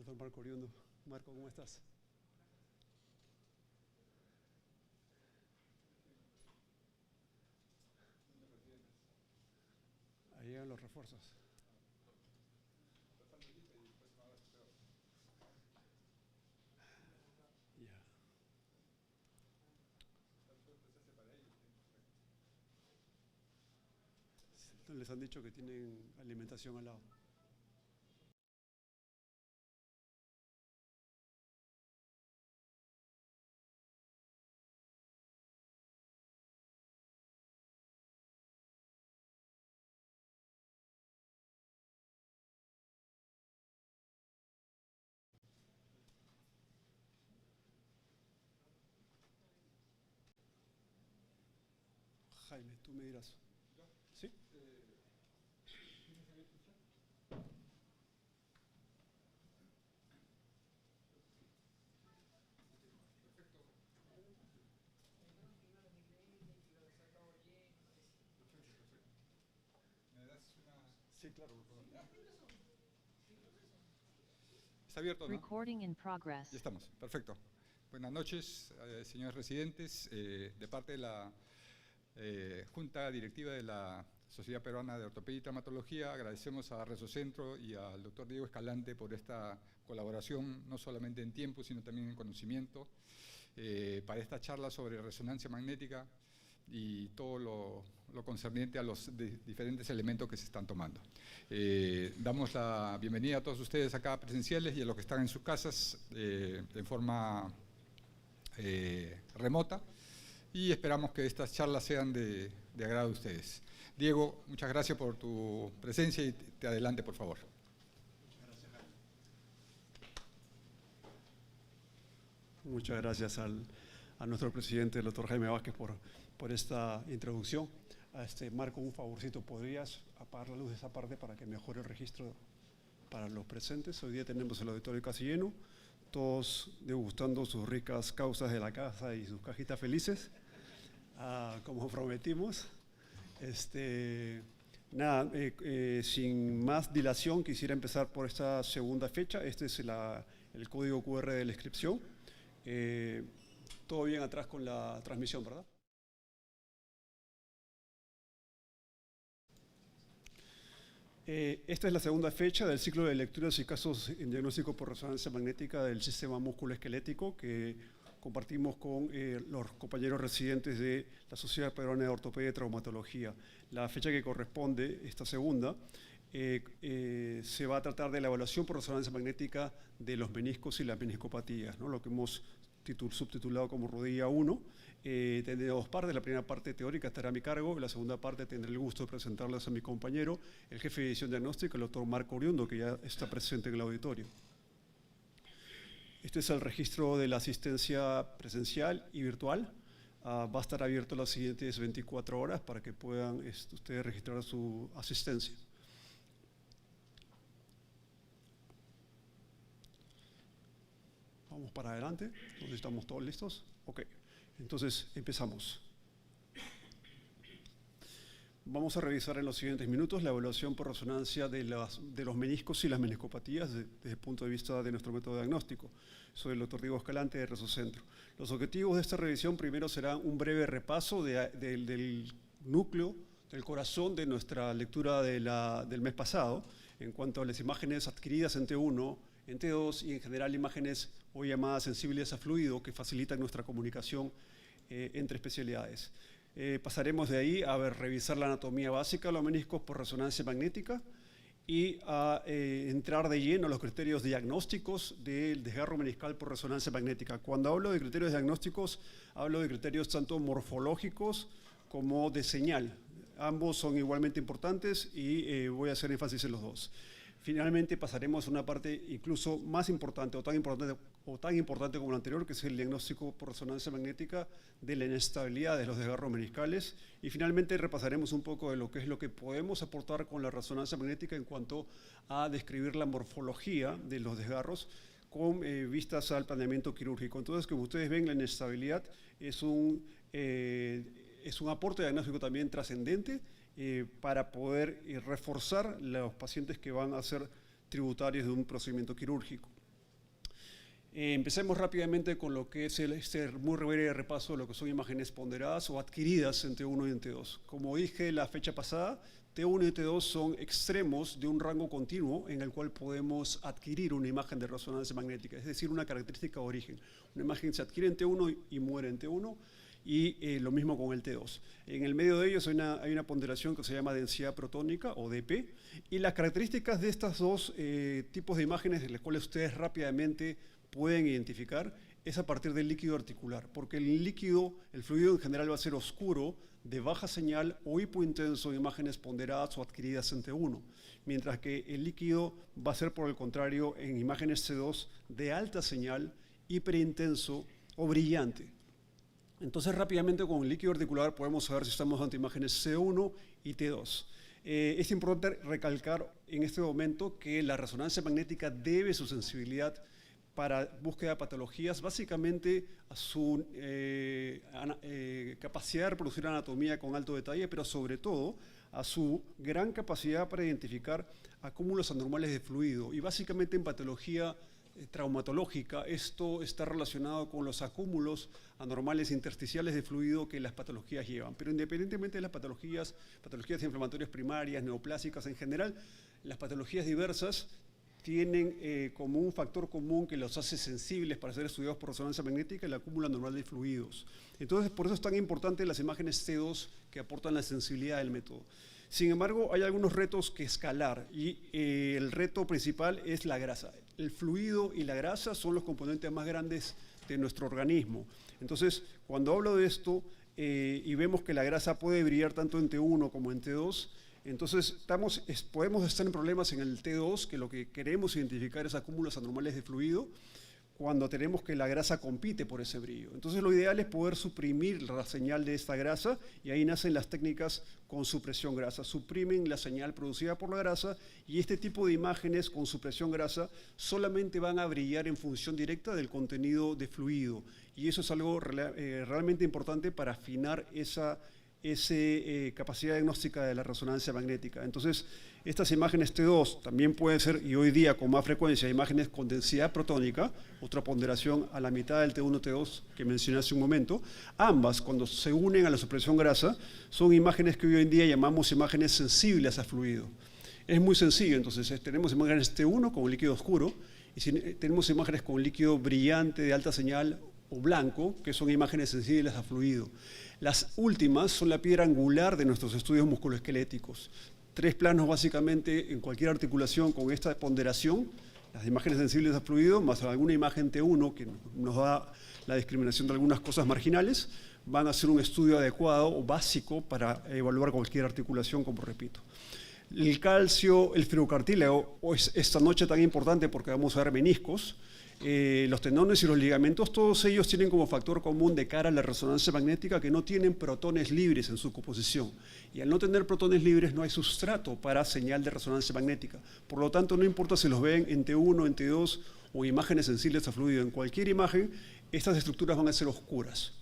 doctor Marco Oriundo. Marco, ¿cómo estás? Ahí llegan los refuerzos. Ya. Les han dicho que tienen alimentación al lado. Jaime, tú me dirás. ¿Sí? Sí, claro. ¿Está abierto, no? Recording in progress. Ya estamos, perfecto. Buenas noches, señores residentes. De parte de la Junta Directiva de la Sociedad Peruana de Ortopedia y Traumatología, agradecemos a Resocentro y al doctor Diego Escalante por esta colaboración, no solamente en tiempo, sino también en conocimiento, para esta charla sobre resonancia magnética y todo lo concerniente a los diferentes elementos que se están tomando. Damos la bienvenida a todos ustedes acá presenciales y a los que están en sus casas en forma remota, y esperamos que estas charlas sean de agrado de ustedes. Diego, muchas gracias por tu presencia y te adelante, por favor. Muchas gracias a nuestro presidente, el doctor Jaime Vázquez, por esta introducción. Marco, un favorcito, ¿podrías apagar la luz de esa parte para que mejore el registro para los presentes? Hoy día tenemos el auditorio casi lleno, todos degustando sus ricas causas de la casa y sus cajitas felices, como prometimos. Sin más dilación, quisiera empezar por esta segunda fecha. Este es el código QR de la inscripción. Todo bien atrás con la transmisión, ¿verdad? Esta es la segunda fecha del ciclo de lecturas y casos en diagnóstico por resonancia magnética del sistema musculoesquelético que compartimos con los compañeros residentes de la Sociedad Peruana de Ortopedia y Traumatología. La fecha que corresponde, esta segunda, se va a tratar de la evaluación por resonancia magnética de los meniscos y las meniscopatías, ¿no? Lo que hemos subtitulado como rodilla 1. Tendré dos partes. La primera parte teórica estará a mi cargo, y la segunda parte tendré el gusto de presentarles a mi compañero, el jefe de edición diagnóstica, el doctor Marco Oriundo, que ya está presente en el auditorio. Este es el registro de la asistencia presencial y virtual. Va a estar abierto las siguientes 24 horas para que puedan ustedes registrar su asistencia. Vamos para adelante. Entonces, ¿estamos todos listos? Ok. Entonces, empezamos. Vamos a revisar en los siguientes minutos la evaluación por resonancia de los meniscos y las meniscopatías desde el punto de vista de nuestro método diagnóstico. Soy el doctor Diego Escalante de Resocentro. Los objetivos de esta revisión primero serán un breve repaso del núcleo, del corazón de nuestra lectura del mes pasado, en cuanto a las imágenes adquiridas en T1, en T2 y en general imágenes hoy llamadas sensibles a fluido que facilitan nuestra comunicación entre especialidades. Pasaremos de ahí a revisar la anatomía básica de los meniscos por resonancia magnética y a entrar de lleno a los criterios diagnósticos del desgarro meniscal por resonancia magnética. Cuando hablo de criterios diagnósticos, hablo de criterios tanto morfológicos como de señal. Ambos son igualmente importantes y voy a hacer énfasis en los dos. Finalmente pasaremos a una parte incluso más importante o tan importante como la anterior, que es el diagnóstico por resonancia magnética de la inestabilidad de los desgarros meniscales. Y finalmente repasaremos un poco de lo que podemos aportar con la resonancia magnética en cuanto a describir la morfología de los desgarros con vistas al planeamiento quirúrgico. Entonces, como ustedes ven, la inestabilidad es un aporte diagnóstico también trascendente para poder reforzar los pacientes que van a ser tributarios de un procedimiento quirúrgico. Empecemos rápidamente con lo que es este muy breve repaso de lo que son imágenes ponderadas o adquiridas en T1 y en T2. Como dije la fecha pasada, T1 y T2 son extremos de un rango continuo en el cual podemos adquirir una imagen de resonancia magnética, es decir, una característica de origen. Una imagen se adquiere en T1 y muere en T1, y lo mismo con el T2. En el medio de ellos hay una ponderación que se llama densidad protónica o dP, y las características de estos dos tipos de imágenes, de las cuales ustedes rápidamente pueden identificar, es a partir del líquido articular, porque el fluido en general va a ser oscuro, de baja señal o hipointenso en imágenes ponderadas o adquiridas en T1, mientras que el líquido va a ser, por el contrario, en imágenes T2 de alta señal, hiperintenso o brillante. Entonces, rápidamente con el líquido articular podemos saber si estamos ante imágenes C1 y T2. Es importante recalcar en este momento que la resonancia magnética debe su sensibilidad para búsqueda de patologías, básicamente a su capacidad de reproducir anatomía con alto detalle, pero sobre todo a su gran capacidad para identificar acúmulos anormales de fluido. Y básicamente en patología traumatológica, esto está relacionado con los acúmulos anormales intersticiales de fluido que las patologías llevan. Pero independientemente de las patologías inflamatorias primarias, neoplásicas en general, las patologías diversas tienen como un factor común que los hace sensibles para ser estudiados por resonancia magnética el acúmulo anormal de fluidos. Entonces, por eso es tan importante las imágenes T2 que aportan la sensibilidad del método. Sin embargo, hay algunos retos que escalar y el reto principal es la grasa. El fluido y la grasa son los componentes más grandes de nuestro organismo. Entonces, cuando hablo de esto y vemos que la grasa puede brillar tanto en T1 como en T2, entonces podemos estar en problemas en el T2, que lo que queremos identificar es acúmulos anormales de fluido, cuando tenemos que la grasa compite por ese brillo. Entonces lo ideal es poder suprimir la señal de esta grasa, y ahí nacen las técnicas con supresión grasa. Suprimen la señal producida por la grasa, y este tipo de imágenes con supresión grasa solamente van a brillar en función directa del contenido de fluido, y eso es algo realmente importante para afinar esa capacidad diagnóstica de la resonancia magnética. Entonces, estas imágenes T2 también pueden ser, y hoy día con más frecuencia, imágenes con densidad protónica, otra ponderación a la mitad del T1, T2 que mencioné hace un momento. Ambas, cuando se unen a la supresión grasa, son imágenes que hoy en día llamamos imágenes sensibles a fluido. Es muy sencillo, entonces tenemos imágenes T1 con líquido oscuro, y tenemos imágenes con líquido brillante de alta señal o blanco, que son imágenes sensibles a fluido. Las últimas son la piedra angular de nuestros estudios musculoesqueléticos. 3 planos básicamente en cualquier articulación con esta ponderación, las imágenes sensibles a fluido, más alguna imagen T1 que nos da la discriminación de algunas cosas marginales, van a ser un estudio adecuado o básico para evaluar cualquier articulación, como repito. El calcio, el fibrocartílago, esta noche tan importante porque vamos a ver meniscos, los tendones y los ligamentos, todos ellos tienen como factor común de cara a la resonancia magnética que no tienen protones libres en su composición. Y al no tener protones libres no hay sustrato para señal de resonancia magnética. Por lo tanto, no importa si los ven en T1, en T2 o imágenes sensibles a fluido, en cualquier imagen, estas estructuras van a ser oscuras.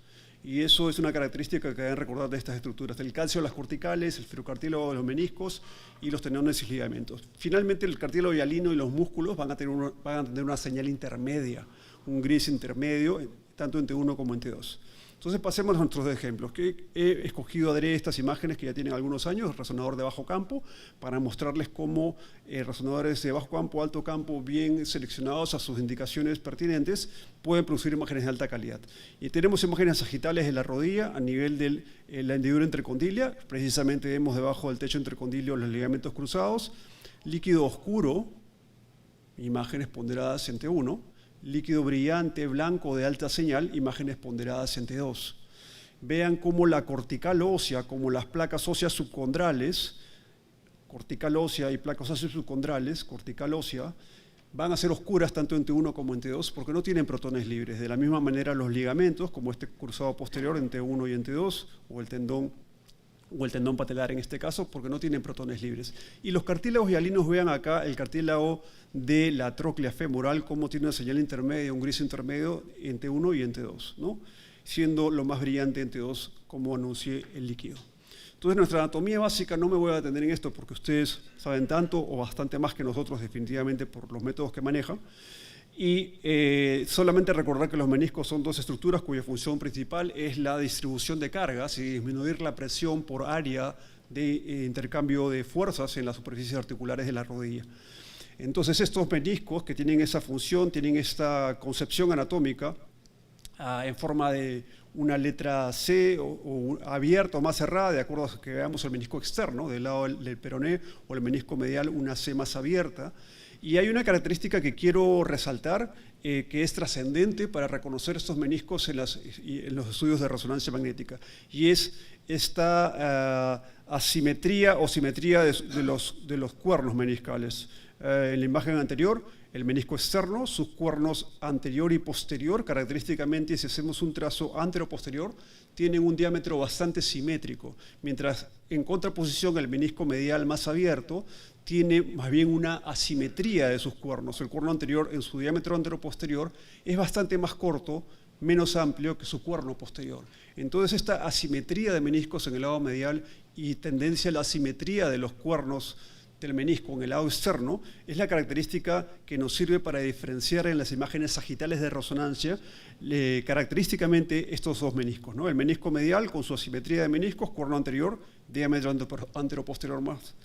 Y eso es una característica que deben recordar de estas estructuras: el calcio, las corticales, el fibrocartílago, los meniscos y los tendones y ligamentos. Finalmente, el cartílago hialino y los músculos van a tener una señal intermedia, un gris intermedio, tanto en T1 como en T2. Entonces, pasemos a nuestros ejemplos. Que he escogido adrede estas imágenes que ya tienen algunos años, resonador de bajo campo, para mostrarles cómo resonadores de bajo campo, alto campo, bien seleccionados a sus indicaciones pertinentes, pueden producir imágenes de alta calidad. Y tenemos imágenes sagitales de la rodilla a nivel de la hendidura entrecondilia, precisamente vemos debajo del techo entrecondilio los ligamentos cruzados, líquido oscuro, imágenes ponderadas en T1, líquido brillante, blanco de alta señal, imágenes ponderadas en T2. Vean cómo la cortical ósea, como las placas óseas subcondrales, cortical ósea y placas óseas subcondrales, cortical ósea, van a ser oscuras tanto en T1 como en T2 porque no tienen protones libres. De la misma manera los ligamentos, como este cruzado posterior en T1 y en T2, o el tendón patelar en este caso, porque no tienen protones libres. Y los cartílagos hialinos, vean acá el cartílago de la tróclea femoral, cómo tiene una señal intermedia, un gris intermedio en T1 y en T2, ¿no? Siendo lo más brillante en T2, como anuncié el líquido. Entonces, nuestra anatomía básica, no me voy a detener en esto porque ustedes saben tanto o bastante más que nosotros definitivamente por los métodos que manejan. Y solamente recordar que los meniscos son dos estructuras cuya función principal es la distribución de cargas y disminuir la presión por área de intercambio de fuerzas en las superficies articulares de la rodilla. Entonces estos meniscos que tienen esa función, tienen esta concepción anatómica en forma de una letra C o abierta o más cerrada, de acuerdo a que veamos el menisco externo, del lado del peroné, o el menisco medial, una C más abierta. Y hay una característica que quiero resaltar, que es trascendente para reconocer estos meniscos en los estudios de resonancia magnética, y es esta asimetría o simetría de los cuernos meniscales. En la imagen anterior, el menisco externo, sus cuernos anterior y posterior, característicamente, si hacemos un trazo antero-posterior, tienen un diámetro bastante simétrico, mientras en contraposición el menisco medial más abierto tiene más bien una asimetría de sus cuernos. El cuerno anterior, en su diámetro antero-posterior, es bastante más corto, menos amplio que su cuerno posterior. Entonces, esta asimetría de meniscos en el lado medial y tendencia a la asimetría de los cuernos del menisco en el lado externo es la característica que nos sirve para diferenciar en las imágenes sagitales de resonancia característicamente estos dos meniscos, ¿no? El menisco medial con su asimetría de meniscos, cuerno anterior, diámetro antero-posterior más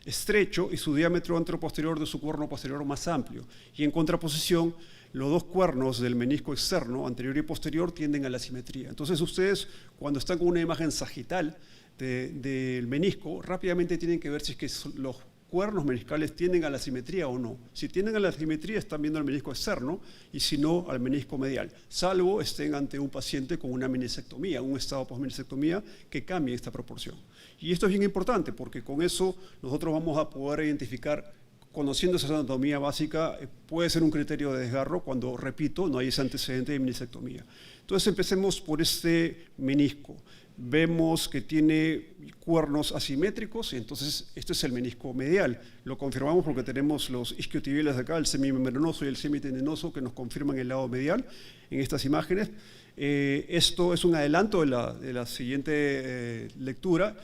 estrecho y su diámetro antero-posterior de su cuerno posterior más amplio. Y en contraposición, los dos cuernos del menisco externo, anterior y posterior, tienden a la simetría. Entonces ustedes, cuando están con una imagen sagital del menisco, rápidamente tienen que ver si es que los cuernos meniscales tienden a la simetría o no. Si tienden a la simetría, están viendo el menisco externo, y si no, al menisco medial, salvo estén ante un paciente con una meniscectomía, un estado post-meniscectomía que cambie esta proporción. Y esto es bien importante, porque con eso nosotros vamos a poder identificar, conociendo esa anatomía básica, puede ser un criterio de desgarro cuando, repito, no hay ese antecedente de meniscectomía. Entonces empecemos por este menisco. Vemos que tiene cuernos asimétricos, y entonces este es el menisco medial. Lo confirmamos porque tenemos los isquiotibiales de acá, el semimembranoso y el semitendinoso, que nos confirman el lado medial en estas imágenes. Esto es un adelanto de la siguiente lectura.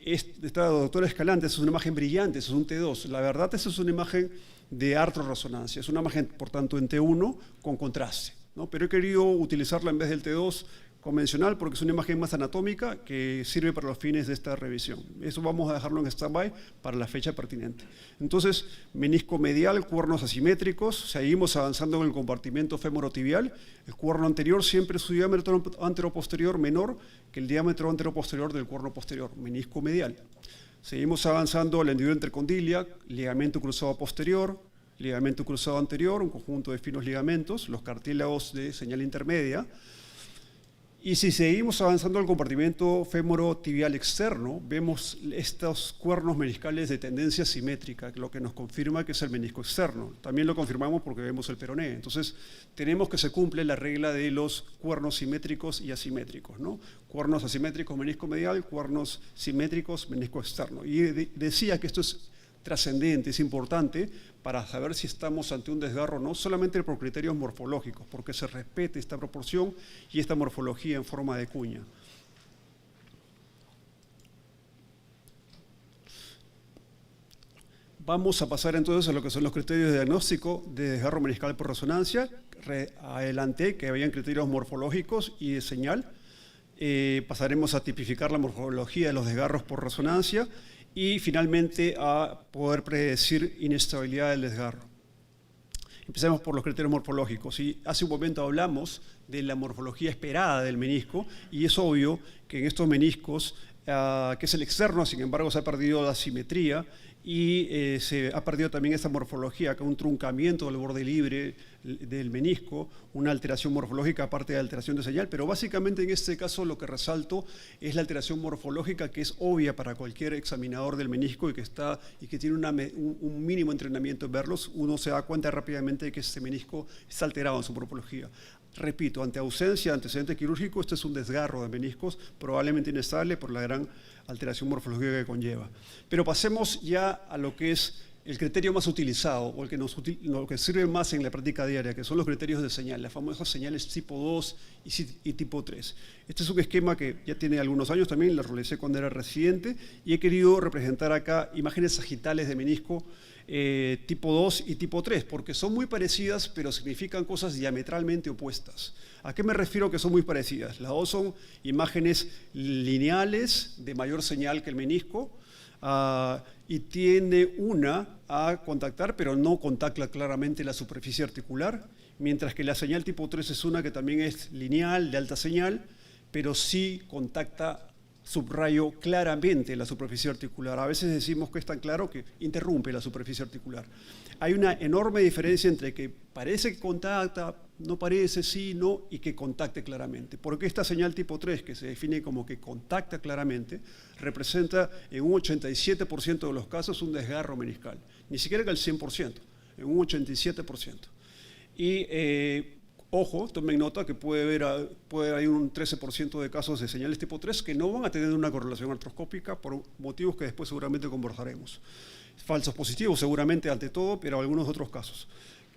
Esta doctora Escalante, esa es una imagen brillante, eso es un T2. La verdad, esa es una imagen de artrorresonancia, es una imagen, por tanto, en T1 con contraste, ¿no? Pero he querido utilizarla en vez del T2 convencional porque es una imagen más anatómica que sirve para los fines de esta revisión. Eso vamos a dejarlo en stand-by para la fecha pertinente. Entonces, menisco medial, cuernos asimétricos, seguimos avanzando en el compartimento femorotibial. El cuerno anterior siempre su diámetro anteroposterior menor que el diámetro anteroposterior del cuerno posterior, menisco medial. Seguimos avanzando la hendidura intercondilia, ligamento cruzado posterior, ligamento cruzado anterior, un conjunto de finos ligamentos, los cartílagos de señal intermedia. Y si seguimos avanzando al compartimento femorotibial externo, vemos estos cuernos meniscales de tendencia simétrica, lo que nos confirma que es el menisco externo. También lo confirmamos porque vemos el peroné. Entonces, tenemos que se cumple la regla de los cuernos simétricos y asimétricos, ¿no? Cuernos asimétricos, menisco medial, cuernos simétricos, menisco externo. Y decía que esto es trascendente, es importante para saber si estamos ante un desgarro o no, solamente por criterios morfológicos, porque se respete esta proporción y esta morfología en forma de cuña. Vamos a pasar entonces a lo que son los criterios de diagnóstico de desgarro meniscal por resonancia. Adelanté que habían criterios morfológicos y de señal. Pasaremos a tipificar la morfología de los desgarros por resonancia y finalmente a poder predecir inestabilidad del desgarro. Empecemos por los criterios morfológicos. Y hace un momento hablamos de la morfología esperada del menisco y es obvio que en estos meniscos, que es el externo, sin embargo se ha perdido la simetría y se ha perdido también esta morfología, que es un truncamiento del borde libre del menisco, una alteración morfológica aparte de alteración de señal, pero básicamente en este caso lo que resalto es la alteración morfológica que es obvia para cualquier examinador del menisco y que tiene un mínimo entrenamiento en verlos. Uno se da cuenta rápidamente de que este menisco está alterado en su morfología. Repito, ante ausencia de antecedente quirúrgico, este es un desgarro de meniscos, probablemente inestable por la gran alteración morfológica que conlleva. Pero pasemos ya a lo que es el criterio más utilizado o el que lo que sirve más en la práctica diaria, que son los criterios de señal, las famosas señales tipo 2 y tipo 3. Este es un esquema que ya tiene algunos años también, lo realicé cuando era residente y he querido representar acá imágenes sagitales de menisco tipo 2 y tipo 3, porque son muy parecidas, pero significan cosas diametralmente opuestas. ¿A qué me refiero que son muy parecidas? Las dos son imágenes lineales de mayor señal que el menisco, y tiene una a contactar, pero no contacta claramente la superficie articular, mientras que la señal tipo 3 es una que también es lineal, de alta señal, pero sí contacta, subrayo, claramente la superficie articular. A veces decimos que es tan claro que interrumpe la superficie articular. Hay una enorme diferencia entre que parece que contacta, no parece, sí, no, y que contacte claramente. Porque esta señal tipo 3, que se define como que contacta claramente, representa en un 87% de los casos un desgarro meniscal. Ni siquiera que el 100%, en un 87%. Y ojo, tomen nota que puede haber un 13% de casos de señales tipo 3 que no van a tener una correlación artroscópica por motivos que después seguramente conversaremos. Falsos positivos seguramente ante todo, pero algunos otros casos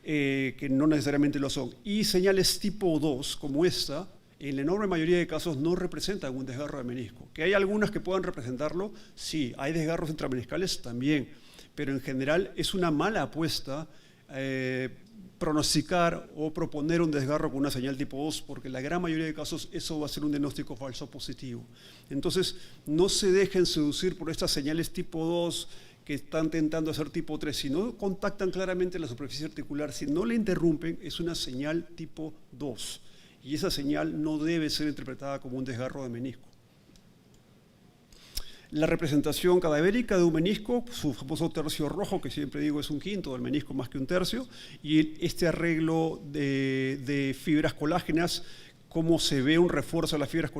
que no necesariamente lo son. Y señales tipo 2 como esta, en la enorme mayoría de casos no representan un desgarro de menisco. ¿Que hay algunas que puedan representarlo? Sí. ¿Hay desgarros intrameniscales? También. Pero en general es una mala apuesta pronosticar o proponer un desgarro con una señal tipo 2, porque en la gran mayoría de casos eso va a ser un diagnóstico falso positivo. Entonces, no se dejen seducir por estas señales tipo 2 que están tentando hacer tipo 3. Si no contactan claramente la superficie articular, si no le interrumpen, es una señal tipo 2. Y esa señal no debe ser interpretada como un desgarro de menisco. La representación cadavérica de un menisco, su famoso tercio rojo, que siempre digo es un quinto del menisco más que un tercio, y este arreglo de fibras colágenas, cómo se ve un refuerzo de las fibras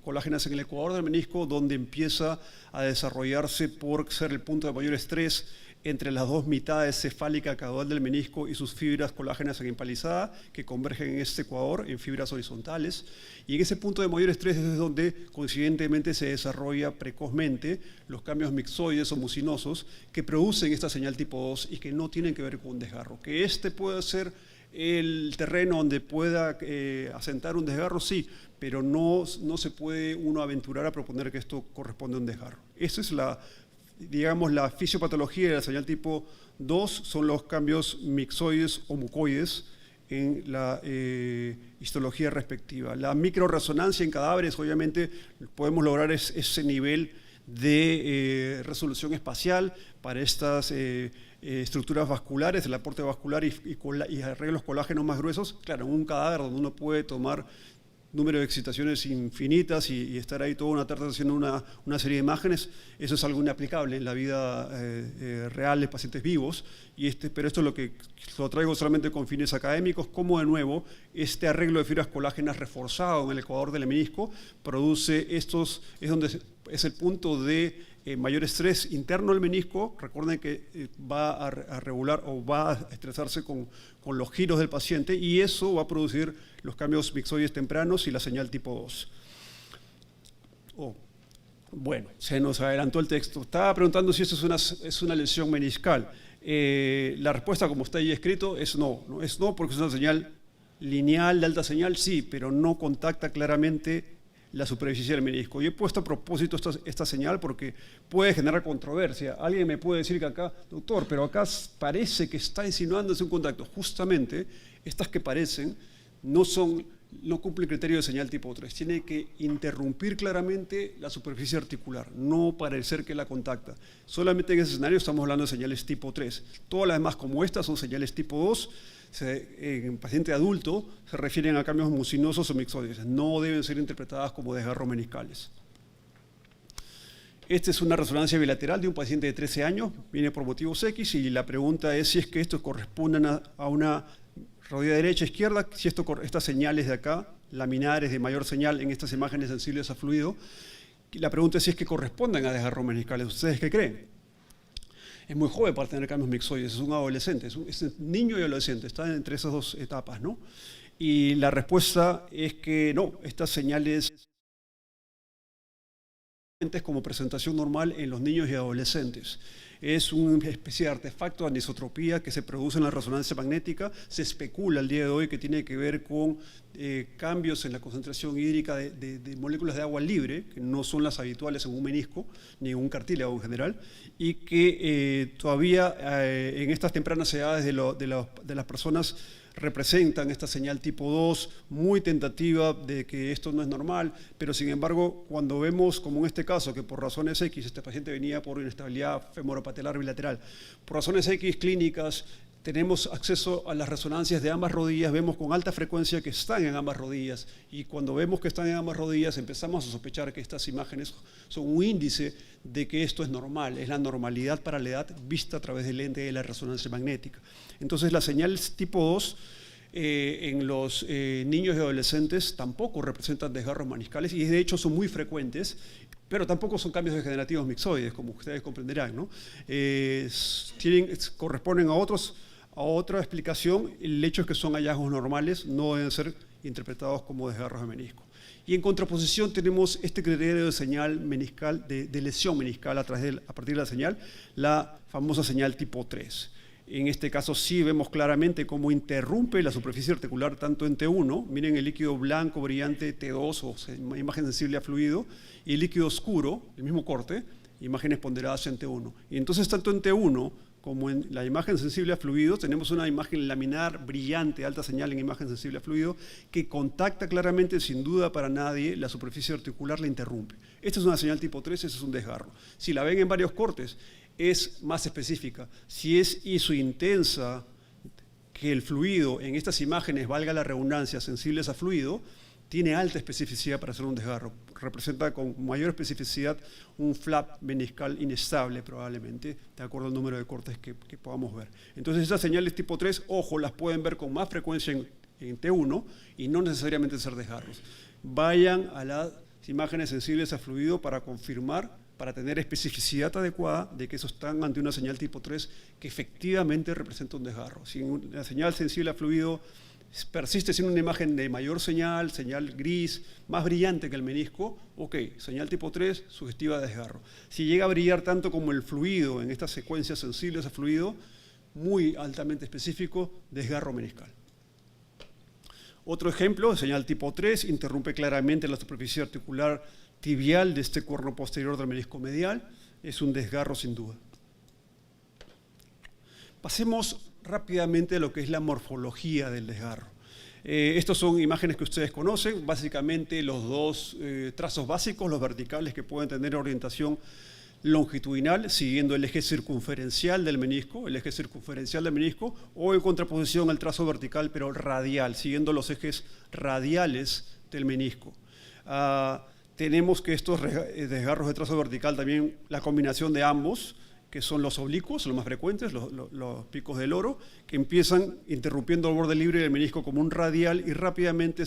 colágenas en el ecuador del menisco, donde empieza a desarrollarse por ser el punto de mayor estrés entre las dos mitades cefálica caudal del menisco y sus fibras colágenas en empalizada, que convergen en este ecuador en fibras horizontales. Y en ese punto de mayor estrés es donde coincidentemente se desarrolla precozmente los cambios mixoides o mucinosos que producen esta señal tipo 2 y que no tienen que ver con un desgarro. Que este puede ser el terreno donde pueda asentar un desgarro, sí, pero no se puede uno aventurar a proponer que esto corresponde a un desgarro. Esa es digamos, la fisiopatología de la señal tipo 2, son los cambios mixoides o mucoides en la histología respectiva. La microresonancia en cadáveres, obviamente, podemos lograr ese nivel de resolución espacial para estas estructuras vasculares, el aporte vascular y arreglos colágenos más gruesos. Claro, en un cadáver donde uno puede tomar número de excitaciones infinitas y estar ahí toda una tarde haciendo una serie de imágenes, eso es algo inaplicable en la vida real de pacientes vivos, pero esto lo traigo solamente con fines académicos, como de nuevo este arreglo de fibras colágenas reforzado en el ecuador del menisco produce es el punto de mayor estrés interno del menisco. Recuerden que va a regular o va a estresarse con los giros del paciente y eso va a producir los cambios mixoides tempranos y la señal tipo 2. Bueno, se nos adelantó el texto. Estaba preguntando si esto es una lesión meniscal. La respuesta, como está ahí escrito, es no. Es no porque es una señal lineal de alta señal, sí, pero no contacta claramente la superficie del menisco. Yo he puesto a propósito esta señal porque puede generar controversia. Alguien me puede decir que acá, doctor, pero acá parece que está insinuándose un contacto. Justamente, estas que parecen no cumplen el criterio de señal tipo 3. Tiene que interrumpir claramente la superficie articular, no parecer que la contacta. Solamente en ese escenario estamos hablando de señales tipo 3. Todas las demás, como estas, son señales tipo 2. En paciente adulto se refieren a cambios mucinosos o mixoides. No deben ser interpretadas como desgarros meniscales. Esta es una resonancia bilateral de un paciente de 13 años, viene por motivos X, y la pregunta es si es que estos corresponden a una rodilla derecha, izquierda, si estas señales de acá, laminares de mayor señal en estas imágenes sensibles a fluido, la pregunta es si es que corresponden a desgarros meniscales. ¿Ustedes qué creen? Es muy joven para tener cambios mixoides, es un adolescente, es un niño y adolescente, está entre esas dos etapas, ¿no? Y la respuesta es que no, estas señales como presentación normal en los niños y adolescentes. Es una especie de artefacto de anisotropía que se produce en la resonancia magnética. Se especula al día de hoy que tiene que ver con cambios en la concentración hídrica de moléculas de agua libre, que no son las habituales en un menisco, ni en un cartílago en general, y que todavía en estas tempranas edades de las personas representan esta señal tipo 2 muy tentativa de que esto no es normal, pero sin embargo cuando vemos, como en este caso, que por razones X este paciente venía por inestabilidad femoropatelar bilateral, por razones X clínicas, tenemos acceso a las resonancias de ambas rodillas, vemos con alta frecuencia que están en ambas rodillas, y cuando vemos que están en ambas rodillas empezamos a sospechar que estas imágenes son un índice de que esto es normal, es la normalidad para la edad vista a través del lente de la resonancia magnética. Entonces las señales tipo 2 en los niños y adolescentes tampoco representan desgarros meniscales y de hecho son muy frecuentes, pero tampoco son cambios degenerativos mixoides, como ustedes comprenderán, ¿no? Corresponden a otra explicación. El hecho es que son hallazgos normales, no deben ser interpretados como desgarros de menisco. Y en contraposición tenemos este criterio de señal meniscal, de lesión meniscal a partir de la señal, la famosa señal tipo 3. En este caso sí vemos claramente cómo interrumpe la superficie articular tanto en T1, miren el líquido blanco brillante T2 o imagen sensible a fluido, y el líquido oscuro, el mismo corte, imágenes ponderadas en T1. Y entonces tanto en T1 como en la imagen sensible a fluido tenemos una imagen laminar brillante, alta señal en imagen sensible a fluido, que contacta claramente, sin duda para nadie, la superficie articular, la interrumpe. Esta es una señal tipo 3, ese es un desgarro. Si la ven en varios cortes, es más específica. Si es isointensa que el fluido en estas imágenes, valga la redundancia, sensibles a fluido, tiene alta especificidad para hacer un desgarro. Representa con mayor especificidad un flap meniscal inestable probablemente, de acuerdo al número de cortes que podamos ver. Entonces estas señales tipo 3, ojo, las pueden ver con más frecuencia en T1 y no necesariamente ser desgarros. Vayan a las imágenes sensibles a fluido para confirmar, para tener especificidad adecuada de que eso están ante una señal tipo 3 que efectivamente representa un desgarro. Si la señal sensible a fluido persiste siendo una imagen de mayor señal gris, más brillante que el menisco, ok, señal tipo 3, sugestiva de desgarro. Si llega a brillar tanto como el fluido en estas secuencias sensibles a fluido, muy altamente específico, desgarro meniscal. Otro ejemplo, señal tipo 3, interrumpe claramente la superficie articular tibial de este cuerno posterior del menisco medial, es un desgarro sin duda. Pasemos rápidamente a lo que es la morfología del desgarro. Estas son imágenes que ustedes conocen, básicamente los dos trazos básicos, los verticales que pueden tener orientación longitudinal, siguiendo el eje circunferencial del menisco, o en contraposición al trazo vertical, pero radial, siguiendo los ejes radiales del menisco. Tenemos que estos desgarros de trazo vertical también, la combinación de ambos, que son los oblicuos, los más frecuentes, los picos del oro, que empiezan interrumpiendo el borde libre del menisco como un radial y rápidamente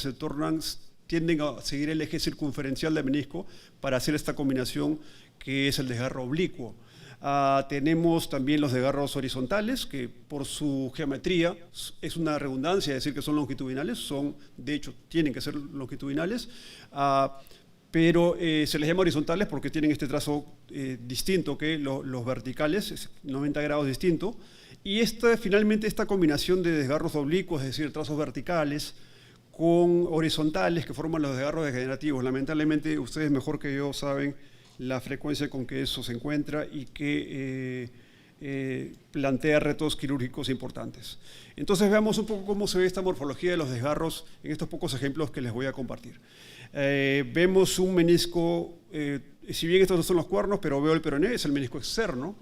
tienden a seguir el eje circunferencial del menisco para hacer esta combinación que es el desgarro oblicuo. Tenemos también los desgarros horizontales, que por su geometría es una redundancia decir que son longitudinales, de hecho tienen que ser longitudinales, pero se les llama horizontales porque tienen este trazo distinto que los verticales, es 90 grados distinto, y finalmente esta combinación de desgarros oblicuos, es decir, trazos verticales, con horizontales que forman los desgarros degenerativos. Lamentablemente ustedes mejor que yo saben la frecuencia con que eso se encuentra y que plantea retos quirúrgicos importantes. Entonces veamos un poco cómo se ve esta morfología de los desgarros en estos pocos ejemplos que les voy a compartir. Vemos un menisco, si bien estos no son los cuernos, pero veo el peroné, es el menisco externo,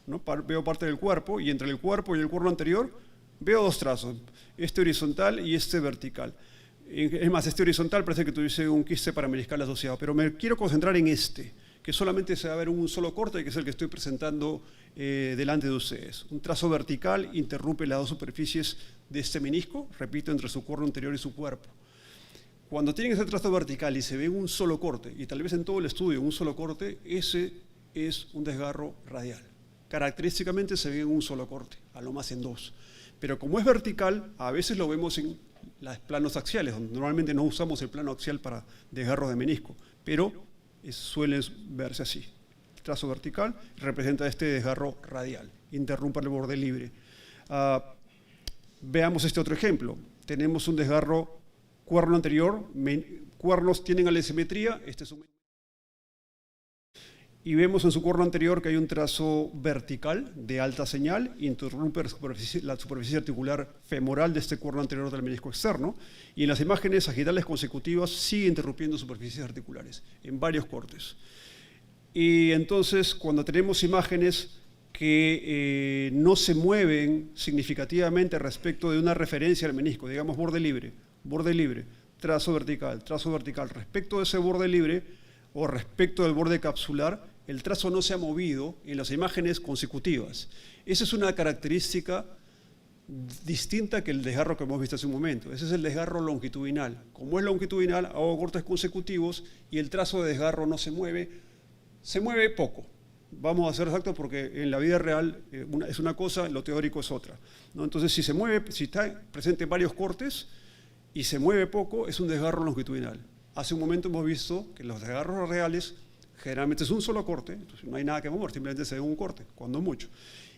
¿no? Veo parte del cuerpo y entre el cuerpo y el cuerno anterior veo dos trazos, este horizontal y este vertical. Es más, este horizontal parece que tuviese un quiste parameniscal asociado, pero me quiero concentrar en este, que solamente se va a ver un solo corte, que es el que estoy presentando delante de ustedes. Un trazo vertical interrumpe las dos superficies de este menisco, repito, entre su cuerno anterior y su cuerpo. Cuando tienen ese trazo vertical y se ve un solo corte, y tal vez en todo el estudio un solo corte, ese es un desgarro radial. Característicamente se ve en un solo corte, a lo más en dos. Pero como es vertical, a veces lo vemos en los planos axiales, donde normalmente no usamos el plano axial para desgarros de menisco, pero suele verse así. trazo vertical, representa este desgarro radial, interrumpa el borde libre. Veamos este otro ejemplo. Tenemos un desgarro cuerno anterior, cuernos tienen asimetría, este es un... Y vemos en su cuerno anterior que hay un trazo vertical de alta señal, interrumpe la superficie articular femoral de este cuerno anterior del menisco externo, y en las imágenes sagitales consecutivas sigue interrumpiendo superficies articulares en varios cortes. Y entonces, cuando tenemos imágenes que no se mueven significativamente respecto de una referencia al menisco, digamos borde libre, trazo vertical, respecto de ese borde libre o respecto del borde capsular, el trazo no se ha movido en las imágenes consecutivas. Esa es una característica distinta que el desgarro que hemos visto hace un momento. Ese es el desgarro longitudinal. Como es longitudinal, hago cortes consecutivos y el trazo de desgarro no se mueve poco. Vamos a ser exactos porque en la vida real es una cosa, lo teórico es otra, ¿no? Entonces, si está presente varios cortes y se mueve poco, es un desgarro longitudinal. Hace un momento hemos visto que los desgarros reales generalmente es un solo corte, entonces no hay nada que mover, simplemente se ve un corte, cuando mucho.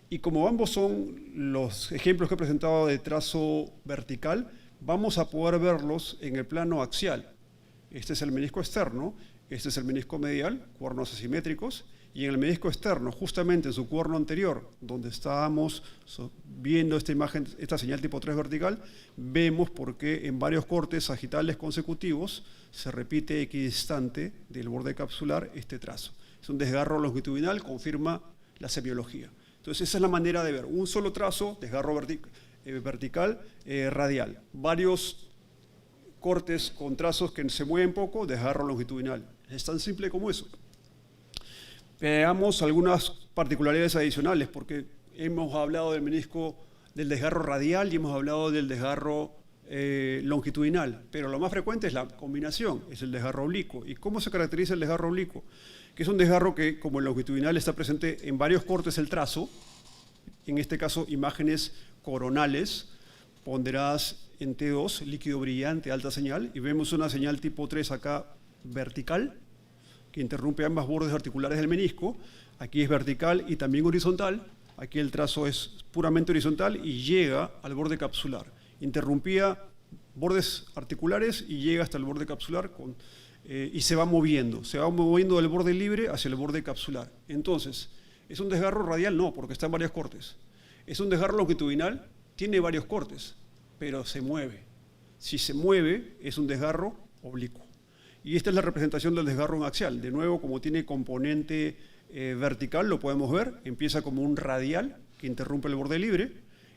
Y como ambos son los ejemplos que he presentado de trazo vertical, vamos a poder verlos en el plano axial. Este es el menisco externo, este es el menisco medial, cuernos asimétricos, y en el menisco externo, justamente en su cuerno anterior, donde estábamos viendo esta imagen, esta señal tipo 3 vertical, vemos por qué en varios cortes sagitales consecutivos se repite equidistante del borde capsular este trazo. Es un desgarro longitudinal, confirma la semiología. Entonces esa es la manera de ver. Un solo trazo, desgarro vertical, radial. Varios cortes con trazos que se mueven poco, desgarro longitudinal. Es tan simple como eso. Veamos algunas particularidades adicionales, porque hemos hablado del menisco, del desgarro radial y hemos hablado del desgarro longitudinal, pero lo más frecuente es la combinación, es el desgarro oblicuo. ¿Y cómo se caracteriza el desgarro oblicuo? Que es un desgarro que, como el longitudinal, está presente en varios cortes el trazo, en este caso imágenes coronales, ponderadas en T2, líquido brillante, alta señal, y vemos una señal tipo 3 acá vertical, que interrumpe ambos bordes articulares del menisco. Aquí es vertical y también horizontal. Aquí el trazo es puramente horizontal y llega al borde capsular. Interrumpía bordes articulares y llega hasta el borde capsular y se va moviendo del borde libre hacia el borde capsular. Entonces, ¿es un desgarro radial? No, porque está en varios cortes. ¿Es un desgarro longitudinal? Tiene varios cortes, pero se mueve. Si se mueve, es un desgarro oblicuo. Y esta es la representación del desgarro axial. De nuevo, como tiene componente vertical, lo podemos ver, empieza como un radial que interrumpe el borde libre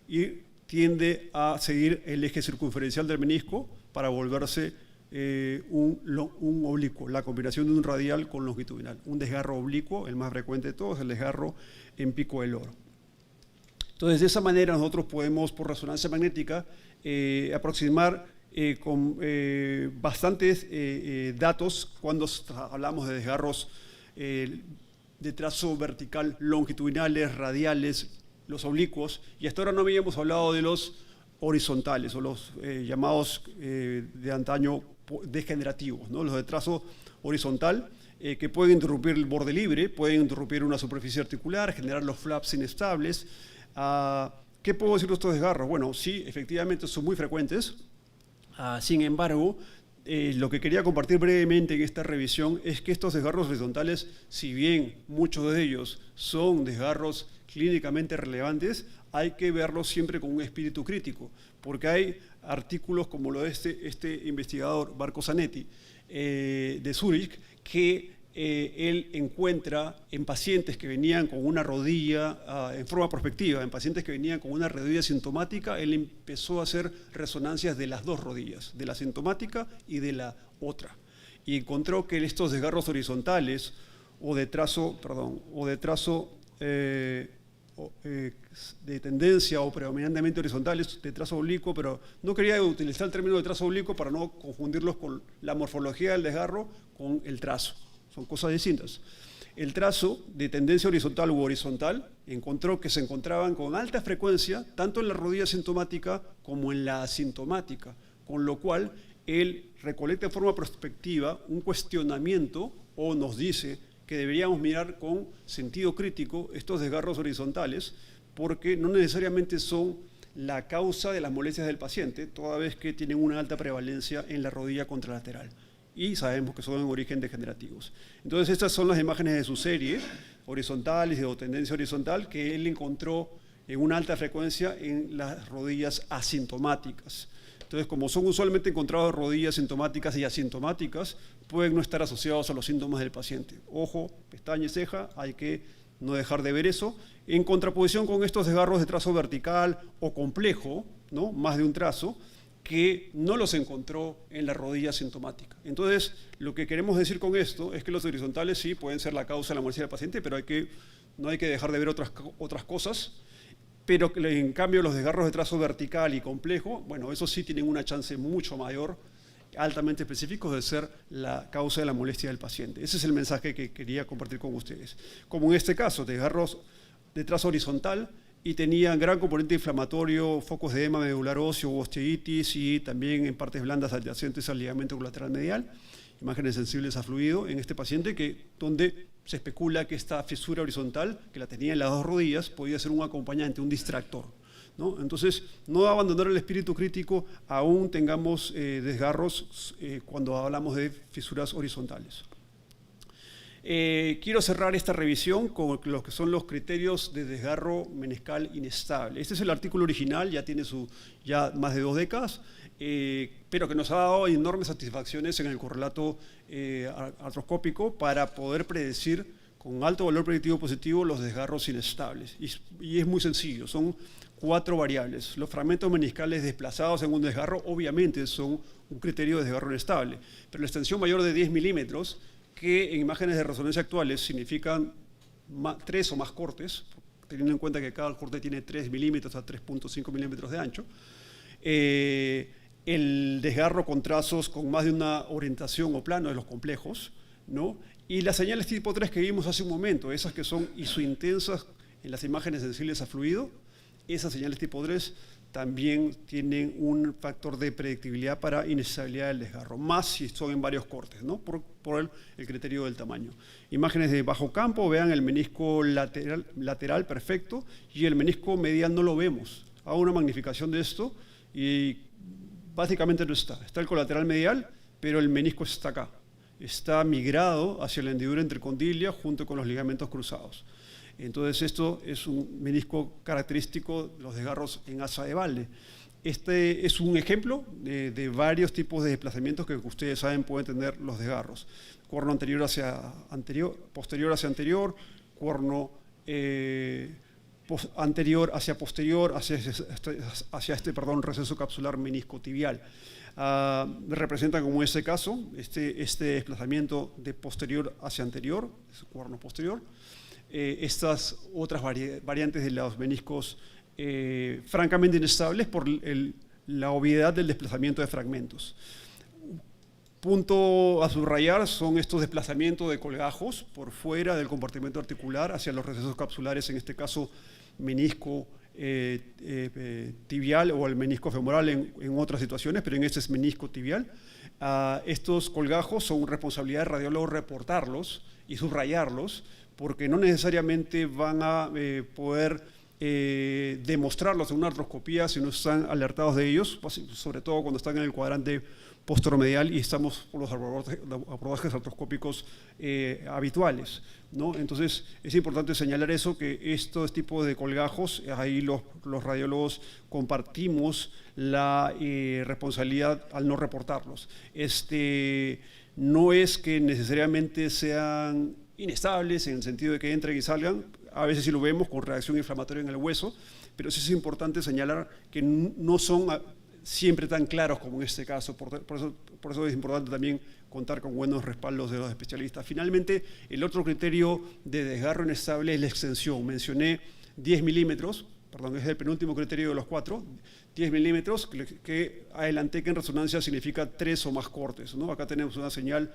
y tiende a seguir el eje circunferencial del menisco para volverse un oblicuo, la combinación de un radial con longitudinal. Un desgarro oblicuo, el más frecuente de todos, el desgarro en pico del oro. Entonces, de esa manera nosotros podemos, por resonancia magnética, aproximar con bastantes datos cuando hablamos de desgarros de trazo vertical longitudinales, radiales, los oblicuos, y hasta ahora no habíamos hablado de los horizontales o los llamados de antaño degenerativos, ¿no? Los de trazo horizontal que pueden interrumpir el borde libre, pueden interrumpir una superficie articular, generar los flaps inestables. ¿Qué puedo decir de estos desgarros? Bueno, sí, efectivamente son muy frecuentes. Sin embargo, lo que quería compartir brevemente en esta revisión es que estos desgarros horizontales, si bien muchos de ellos son desgarros clínicamente relevantes, hay que verlos siempre con un espíritu crítico, porque hay artículos como lo de este investigador, Marco Zanetti, de Zurich, que él encuentra en pacientes que venían con una rodilla, en forma prospectiva, en pacientes que venían con una rodilla sintomática, él empezó a hacer resonancias de las dos rodillas, de la sintomática y de la otra. Y encontró que estos desgarros horizontales o de trazo de tendencia o predominantemente horizontales, de trazo oblicuo, pero no quería utilizar el término de trazo oblicuo para no confundirlos con la morfología del desgarro con el trazo. Son cosas distintas. El trazo de tendencia horizontal u horizontal encontró que se encontraban con alta frecuencia tanto en la rodilla sintomática como en la asintomática, con lo cual él recolecta de forma prospectiva un cuestionamiento o nos dice que deberíamos mirar con sentido crítico estos desgarros horizontales, porque no necesariamente son la causa de las molestias del paciente, toda vez que tienen una alta prevalencia en la rodilla contralateral. Y sabemos que son en origen degenerativos. Entonces, estas son las imágenes de su serie, horizontales o tendencia horizontal, que él encontró en una alta frecuencia en las rodillas asintomáticas. Entonces, como son usualmente encontrados rodillas sintomáticas y asintomáticas, pueden no estar asociados a los síntomas del paciente. Ojo, pestaña y ceja, hay que no dejar de ver eso. En contraposición con estos desgarros de trazo vertical o complejo, ¿no? Más de un trazo, que no los encontró en la rodilla sintomática. Entonces, lo que queremos decir con esto es que los horizontales sí pueden ser la causa de la molestia del paciente, pero no hay que dejar de ver otras cosas. Pero en cambio los desgarros de trazo vertical y complejo, bueno, esos sí tienen una chance mucho mayor, altamente específicos, de ser la causa de la molestia del paciente. Ese es el mensaje que quería compartir con ustedes. Como en este caso, desgarros de trazo horizontal y tenían gran componente inflamatorio, focos de edema medular óseo, osteitis y también en partes blandas adyacentes al ligamento colateral medial, imágenes sensibles a fluido en este paciente donde se especula que esta fisura horizontal, que la tenía en las dos rodillas, podía ser un acompañante, un distractor, ¿no? Entonces, no abandonar el espíritu crítico, aún tengamos desgarros cuando hablamos de fisuras horizontales. Quiero cerrar esta revisión con lo que son los criterios de desgarro meniscal inestable. Este es el artículo original, ya tiene ya más de 2 décadas, pero que nos ha dado enormes satisfacciones en el correlato artroscópico para poder predecir con alto valor predictivo positivo los desgarros inestables. Y es muy sencillo, son 4 variables. Los fragmentos meniscales desplazados en un desgarro obviamente son un criterio de desgarro inestable, pero la extensión mayor de 10 milímetros, que en imágenes de resonancia actuales significan 3 o más cortes, teniendo en cuenta que cada corte tiene 3 milímetros a 3.5 milímetros de ancho. El desgarro con trazos con más de una orientación o plano de los complejos, ¿no? Y las señales tipo 3 que vimos hace un momento, esas que son isointensas en las imágenes sensibles a fluido, esas señales tipo 3 también tienen un factor de predictibilidad para inestabilidad del desgarro, más si son en varios cortes, ¿no? por el criterio del tamaño. Imágenes de bajo campo, vean el menisco lateral perfecto y el menisco medial no lo vemos. Hago una magnificación de esto y básicamente no está. Está el colateral medial, pero el menisco está acá. Está migrado hacia la hendidura intercondilia junto con los ligamentos cruzados. Entonces esto es un menisco característico de los desgarros en asa de Walde. Este es un ejemplo de varios tipos de desplazamientos que ustedes saben pueden tener los desgarros. Cuerno anterior hacia anterior, posterior hacia anterior, cuerno anterior hacia posterior, hacia este receso capsular meniscotibial. Representan como ese caso, este desplazamiento de posterior hacia anterior, cuerno posterior. Estas otras variantes de los meniscos francamente inestables por la obviedad del desplazamiento de fragmentos. Punto a subrayar son estos desplazamientos de colgajos por fuera del compartimento articular hacia los recesos capsulares, en este caso menisco tibial o el menisco femoral en otras situaciones, pero en este es menisco tibial. Estos colgajos son responsabilidad del radiólogo reportarlos y subrayarlos, porque no necesariamente van a poder demostrarlos en una artroscopía si no están alertados de ellos, sobre todo cuando están en el cuadrante posteromedial y estamos por los abordajes artroscópicos habituales, ¿no? Entonces es importante señalar eso, que estos tipos de colgajos, ahí los radiólogos compartimos la responsabilidad al no reportarlos. No es que necesariamente sean inestables en el sentido de que entren y salgan, a veces sí lo vemos con reacción inflamatoria en el hueso, pero sí es importante señalar que no son siempre tan claros como en este caso, por eso es importante también contar con buenos respaldos de los especialistas. Finalmente, el otro criterio de desgarro inestable es la extensión. Mencioné 10 milímetros, perdón, es el penúltimo criterio de los 4, 10 milímetros, que adelanté que en resonancia significa 3 o más cortes, ¿no? Acá tenemos una señal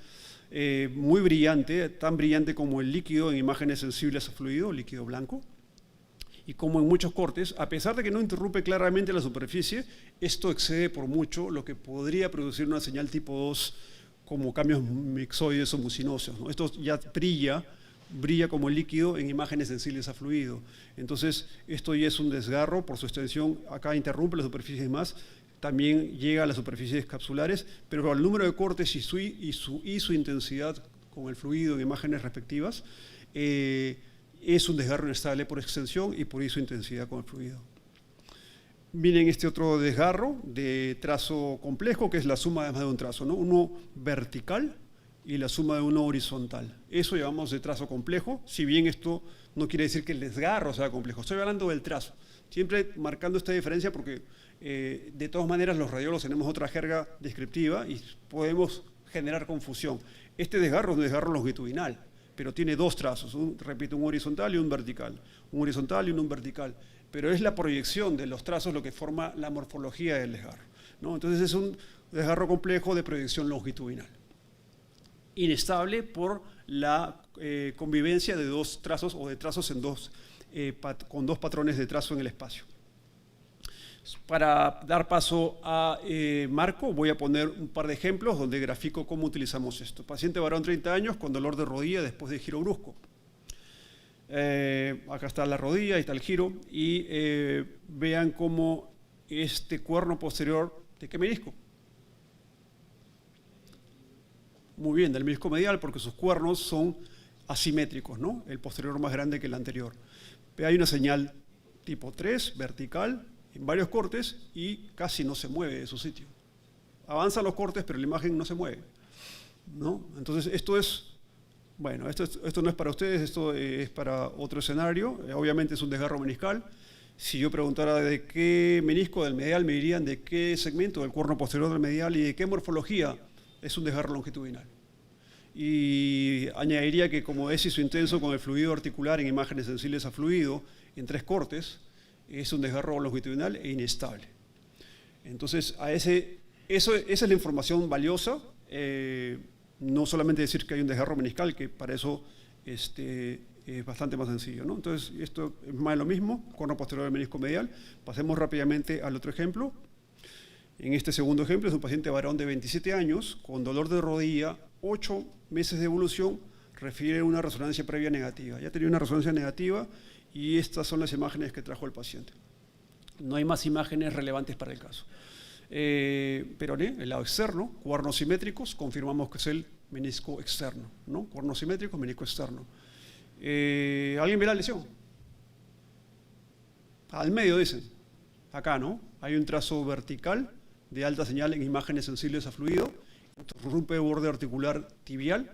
muy brillante, tan brillante como el líquido en imágenes sensibles a fluido, líquido blanco, y como en muchos cortes, a pesar de que no interrumpe claramente la superficie, esto excede por mucho lo que podría producir una señal tipo 2 como cambios mixoides o mucinosos, ¿no? Esto ya brilla brilla como líquido en imágenes sensibles a fluido. Entonces, esto ya es un desgarro por su extensión, acá interrumpe las superficies más, también llega a las superficies capsulares, pero el número de cortes y su intensidad con el fluido en imágenes respectivas es un desgarro inestable por extensión y por su intensidad con el fluido. Miren este otro desgarro de trazo complejo, que es la suma de más de un trazo, ¿no? Uno vertical y la suma de uno horizontal. Eso llamamos de trazo complejo, si bien esto no quiere decir que el desgarro sea complejo. Estoy hablando del trazo, siempre marcando esta diferencia porque de todas maneras los radiólogos tenemos otra jerga descriptiva y podemos generar confusión. Este desgarro es un desgarro longitudinal, pero tiene dos trazos, repito, un horizontal y un vertical, un horizontal y un vertical, pero es la proyección de los trazos lo que forma la morfología del desgarro, ¿no? Entonces es un desgarro complejo de proyección longitudinal, inestable por la convivencia de dos trazos o de trazos con dos patrones de trazo en el espacio. Para dar paso a Marco, voy a poner un par de ejemplos donde grafico cómo utilizamos esto. Paciente varón 30 años con dolor de rodilla después de giro brusco. Acá está la rodilla, ahí está el giro, y vean cómo este cuerno posterior, ¿de qué menisco? Muy bien, del menisco medial, porque sus cuernos son asimétricos, ¿no? El posterior más grande que el anterior. Hay una señal tipo 3, vertical, en varios cortes y casi no se mueve de su sitio. Avanzan los cortes, pero la imagen no se mueve, ¿no? Entonces, esto es, bueno, esto no es para ustedes, esto es para otro escenario. Obviamente es un desgarro meniscal. Si yo preguntara de qué menisco del medial, me dirían de qué segmento del cuerno posterior del medial y de qué morfología es un desgarro longitudinal. Y añadiría que como es éxito intenso con el fluido articular en imágenes sensibles a fluido, en 3 cortes, es un desgarro longitudinal e inestable. Entonces, esa es la información valiosa, no solamente decir que hay un desgarro meniscal, que para eso es bastante más sencillo, ¿no? Entonces, esto es más de lo mismo, cuerno posterior del menisco medial. Pasemos rápidamente al otro ejemplo. En este segundo ejemplo es un paciente varón de 27 años con dolor de rodilla, 8 meses de evolución, refiere a una resonancia previa negativa. Ya tenía una resonancia negativa y estas son las imágenes que trajo el paciente. No hay más imágenes relevantes para el caso. Peroné, el lado externo, cuernos simétricos, confirmamos que es el menisco externo, ¿no? Cuernos simétricos, menisco externo. ¿Alguien ve la lesión? Al medio dicen, acá, ¿no? Hay un trazo vertical de alta señal en imágenes sensibles a fluido, interrumpe el borde articular tibial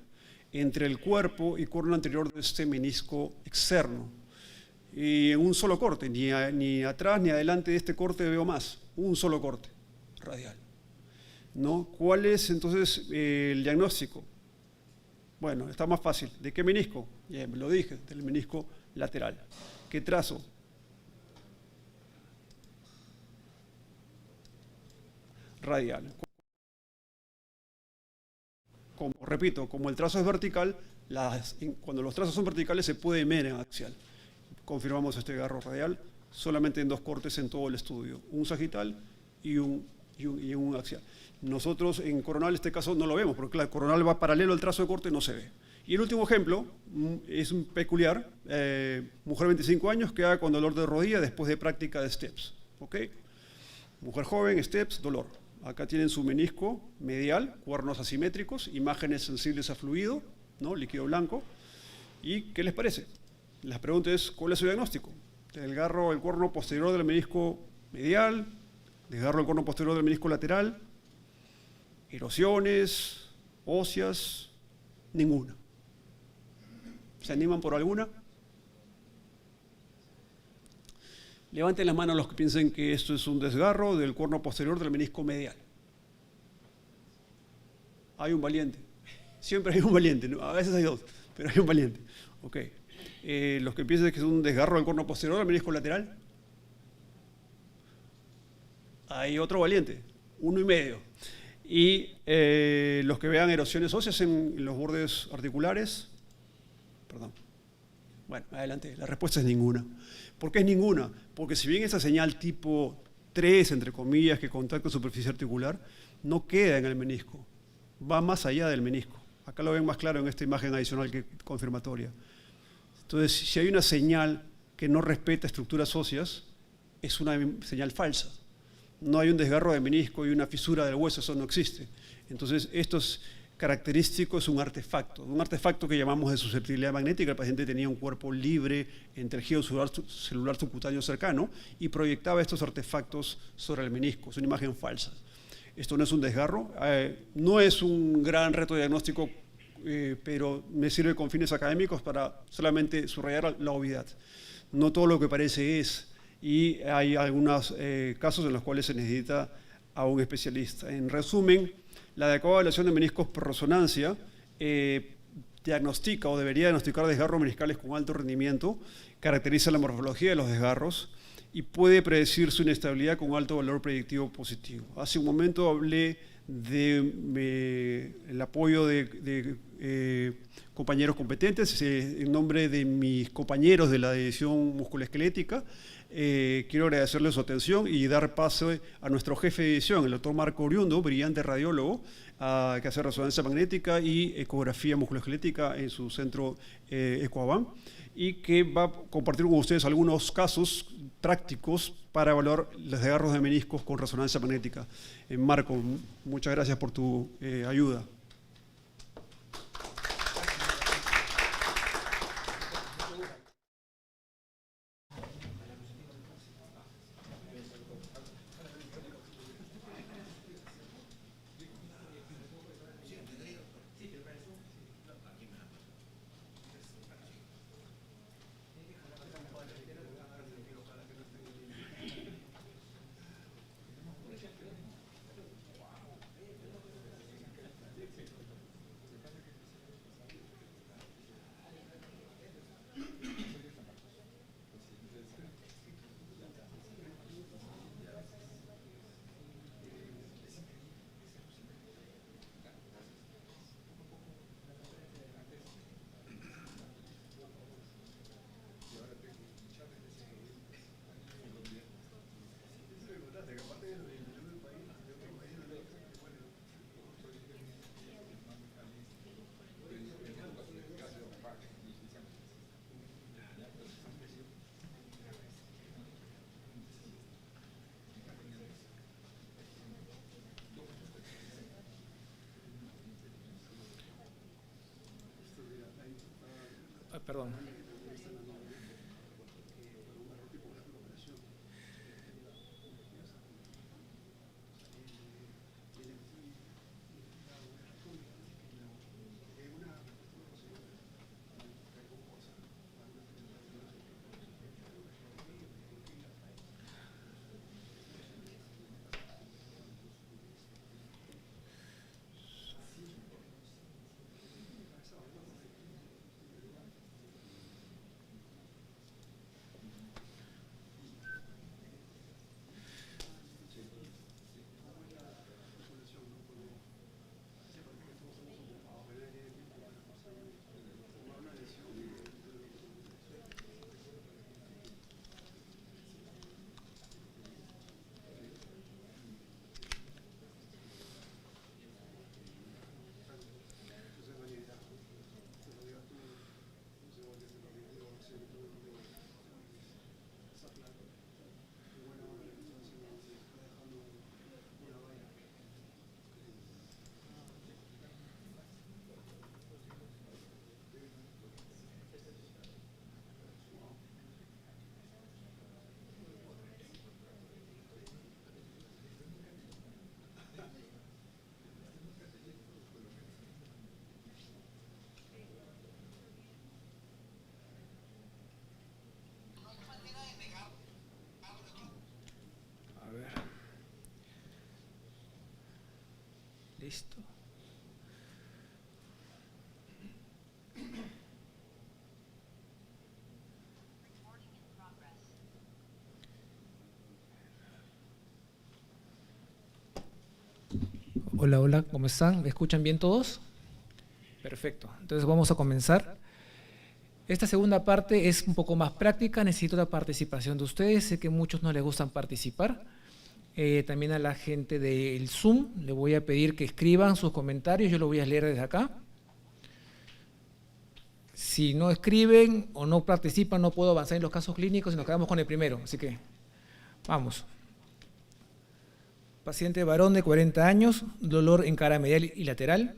entre el cuerpo y cuerno anterior de este menisco externo. Y en un solo corte, ni atrás ni adelante de este corte veo más, un solo corte radial, ¿no? ¿Cuál es entonces el diagnóstico? Bueno, está más fácil. ¿De qué menisco? Ya lo dije, del menisco lateral. ¿Qué trazo? Radial. Repito, como el trazo es vertical, cuando los trazos son verticales se puede ver en axial. Confirmamos este desgarro radial solamente en 2 cortes en todo el estudio, un sagital y un axial. Nosotros en coronal, en este caso, no lo vemos, porque el coronal va paralelo al trazo de corte y no se ve. Y el último ejemplo es un peculiar, mujer de 25 años que haga con dolor de rodilla después de práctica de STEPS. ¿Okay? Mujer joven, STEPS, dolor. Acá tienen su menisco medial, cuernos asimétricos, imágenes sensibles a fluido, ¿no? Líquido blanco. ¿Y qué les parece? La pregunta es, ¿cuál es su diagnóstico? Desgarro el cuerno posterior del menisco medial, desgarro el cuerno posterior del menisco lateral, erosiones óseas, ninguna. ¿Se animan por alguna? Levanten las manos los que piensen que esto es un desgarro del cuerno posterior del menisco medial. Hay un valiente. Siempre hay un valiente, ¿no? A veces hay 2, pero hay un valiente. Ok. Los que piensen que es un desgarro del cuerno posterior del menisco lateral. Hay otro valiente, 1,5. Y los que vean erosiones óseas en los bordes articulares. Perdón. Bueno, adelante. La respuesta es ninguna. ¿Por qué es ninguna? Porque si bien esa señal tipo 3, entre comillas, que contacta superficie articular, no queda en el menisco, va más allá del menisco. Acá lo ven más claro en esta imagen adicional que confirmatoria. Entonces, si hay una señal que no respeta estructuras óseas, es una señal falsa. No hay un desgarro de menisco y una fisura del hueso, eso no existe. Entonces, esto es característico, es un artefacto que llamamos de susceptibilidad magnética. El paciente tenía un cuerpo libre en tejido celular subcutáneo cercano y proyectaba estos artefactos sobre el menisco. Es una imagen falsa. Esto no es un desgarro, no es un gran reto diagnóstico, pero me sirve con fines académicos para solamente subrayar la obviedad. No todo lo que parece es, y hay algunos casos en los cuales se necesita a un especialista. En resumen, la adecuada evaluación de meniscos por resonancia diagnostica o debería diagnosticar desgarros meniscales con alto rendimiento, caracteriza la morfología de los desgarros y puede predecir su inestabilidad con alto valor predictivo positivo. Hace un momento hablé del apoyo de compañeros competentes. En nombre de mis compañeros de la división musculoesquelética, quiero agradecerles su atención y dar paso a nuestro jefe de división, el doctor Marco Oriundo, brillante radiólogo, que hace resonancia magnética y ecografía musculoesquelética en su centro Ecoaban, y que va a compartir con ustedes algunos casos prácticos para evaluar los desgarros de meniscos con resonancia magnética. Marco, muchas gracias por tu ayuda. Perdón. Listo. Hola, hola, ¿cómo están? ¿Me escuchan bien todos? Perfecto. Entonces vamos a comenzar. Esta segunda parte es un poco más práctica, necesito la participación de ustedes. Sé que a muchos no les gustan participar. También a la gente del Zoom le voy a pedir que escriban sus comentarios, yo lo voy a leer desde acá. Si no escriben o no participan, no puedo avanzar en los casos clínicos y nos quedamos con el primero. Así que, vamos. Paciente varón de 40 años, dolor en cara medial y lateral,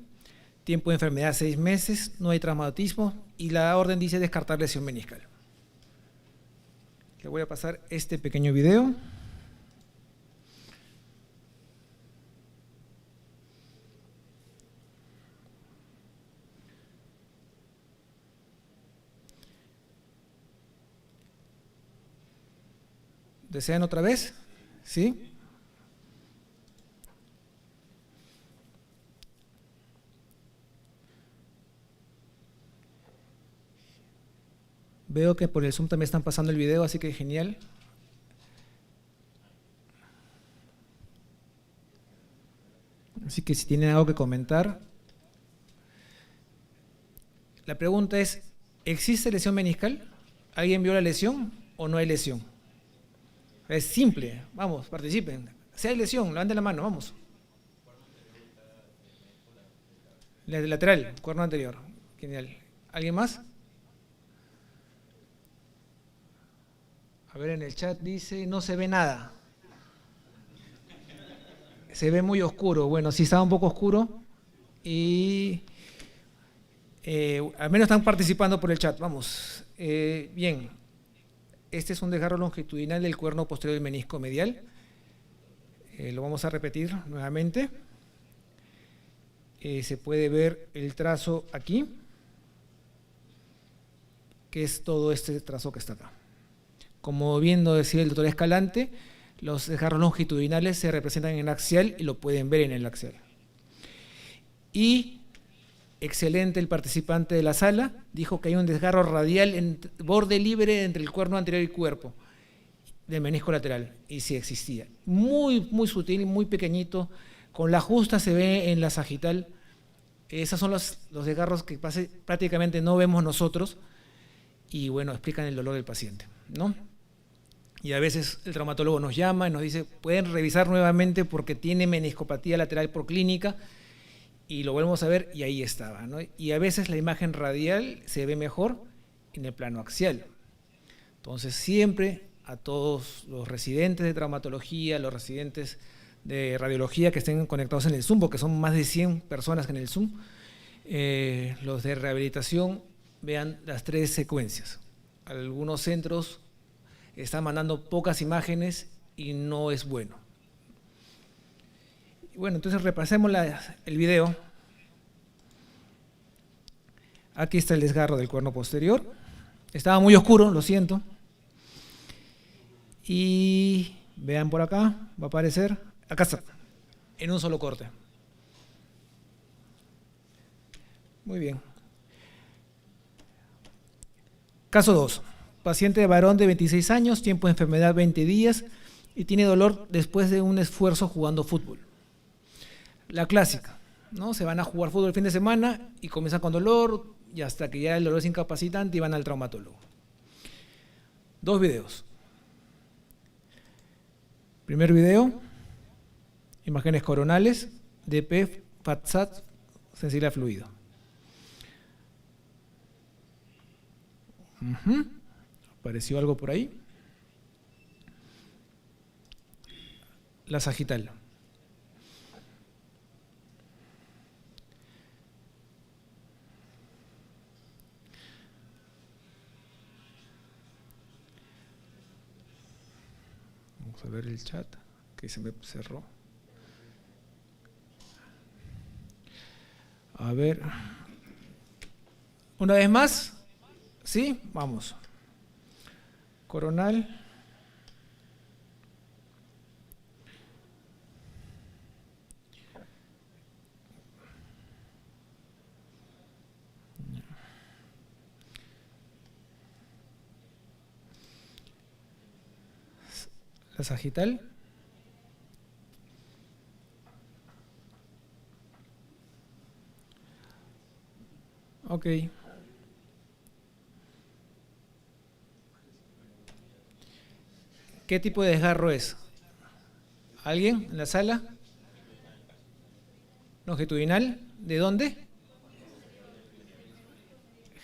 tiempo de enfermedad 6 meses, no hay traumatismo y la orden dice descartar lesión meniscal. Le voy a pasar este pequeño video. ¿Desean otra vez? ¿Sí? Veo que por el Zoom también están pasando el video, así que genial. Así que si tienen algo que comentar. La pregunta es, ¿existe lesión meniscal? ¿Alguien vio la lesión o no hay lesión? Es simple, vamos, participen. Si hay lesión, levanten la mano, vamos. Lateral, cuerno anterior. Genial. ¿Alguien más? A ver, en el chat dice, no se ve nada. Se ve muy oscuro. Bueno, sí estaba un poco oscuro. Y al menos están participando por el chat. Vamos. Bien. Este es un desgarro longitudinal del cuerno posterior del menisco medial. Lo vamos a repetir nuevamente. Se puede ver el trazo aquí, que es todo este trazo que está acá. Como bien lo decía el doctor Escalante, los desgarros longitudinales se representan en axial y lo pueden ver en el axial. Y excelente el participante de la sala, dijo que hay un desgarro radial en borde libre entre el cuerno anterior y el cuerpo del menisco lateral, y sí existía. Muy, muy sutil, muy pequeñito, con la justa se ve en la sagital. Esos son los desgarros que prácticamente no vemos nosotros y bueno, explican el dolor del paciente, ¿no? Y a veces el traumatólogo nos llama y nos dice, pueden revisar nuevamente porque tiene meniscopatía lateral por clínica, y lo volvemos a ver y ahí estaba, ¿no? Y a veces la imagen radial se ve mejor en el plano axial. Entonces siempre a todos los residentes de traumatología, los residentes de radiología que estén conectados en el Zoom, porque son más de 100 personas en el Zoom, los de rehabilitación vean las 3 secuencias. Algunos centros están mandando pocas imágenes y no es bueno. Bueno, entonces repasemos el video. Aquí está el desgarro del cuerno posterior. Estaba muy oscuro, lo siento. Y vean por acá, va a aparecer. Acá está, en un solo corte. Muy bien. Caso 2. Paciente varón de 26 años, tiempo de enfermedad 20 días y tiene dolor después de un esfuerzo jugando fútbol. La clásica, ¿no? Se van a jugar fútbol el fin de semana y comienzan con dolor y hasta que ya el dolor es incapacitante y van al traumatólogo. 2 videos. Primer video, imágenes coronales, DP, FATSAT, sensible a fluido. Apareció algo por ahí. La sagital. Vamos a ver el chat, que se me cerró. A ver. Una vez más. ¿Sí? Vamos. Coronal. La sagital. Ok. ¿Qué tipo de desgarro es? ¿Alguien en la sala? ¿Longitudinal? ¿De dónde?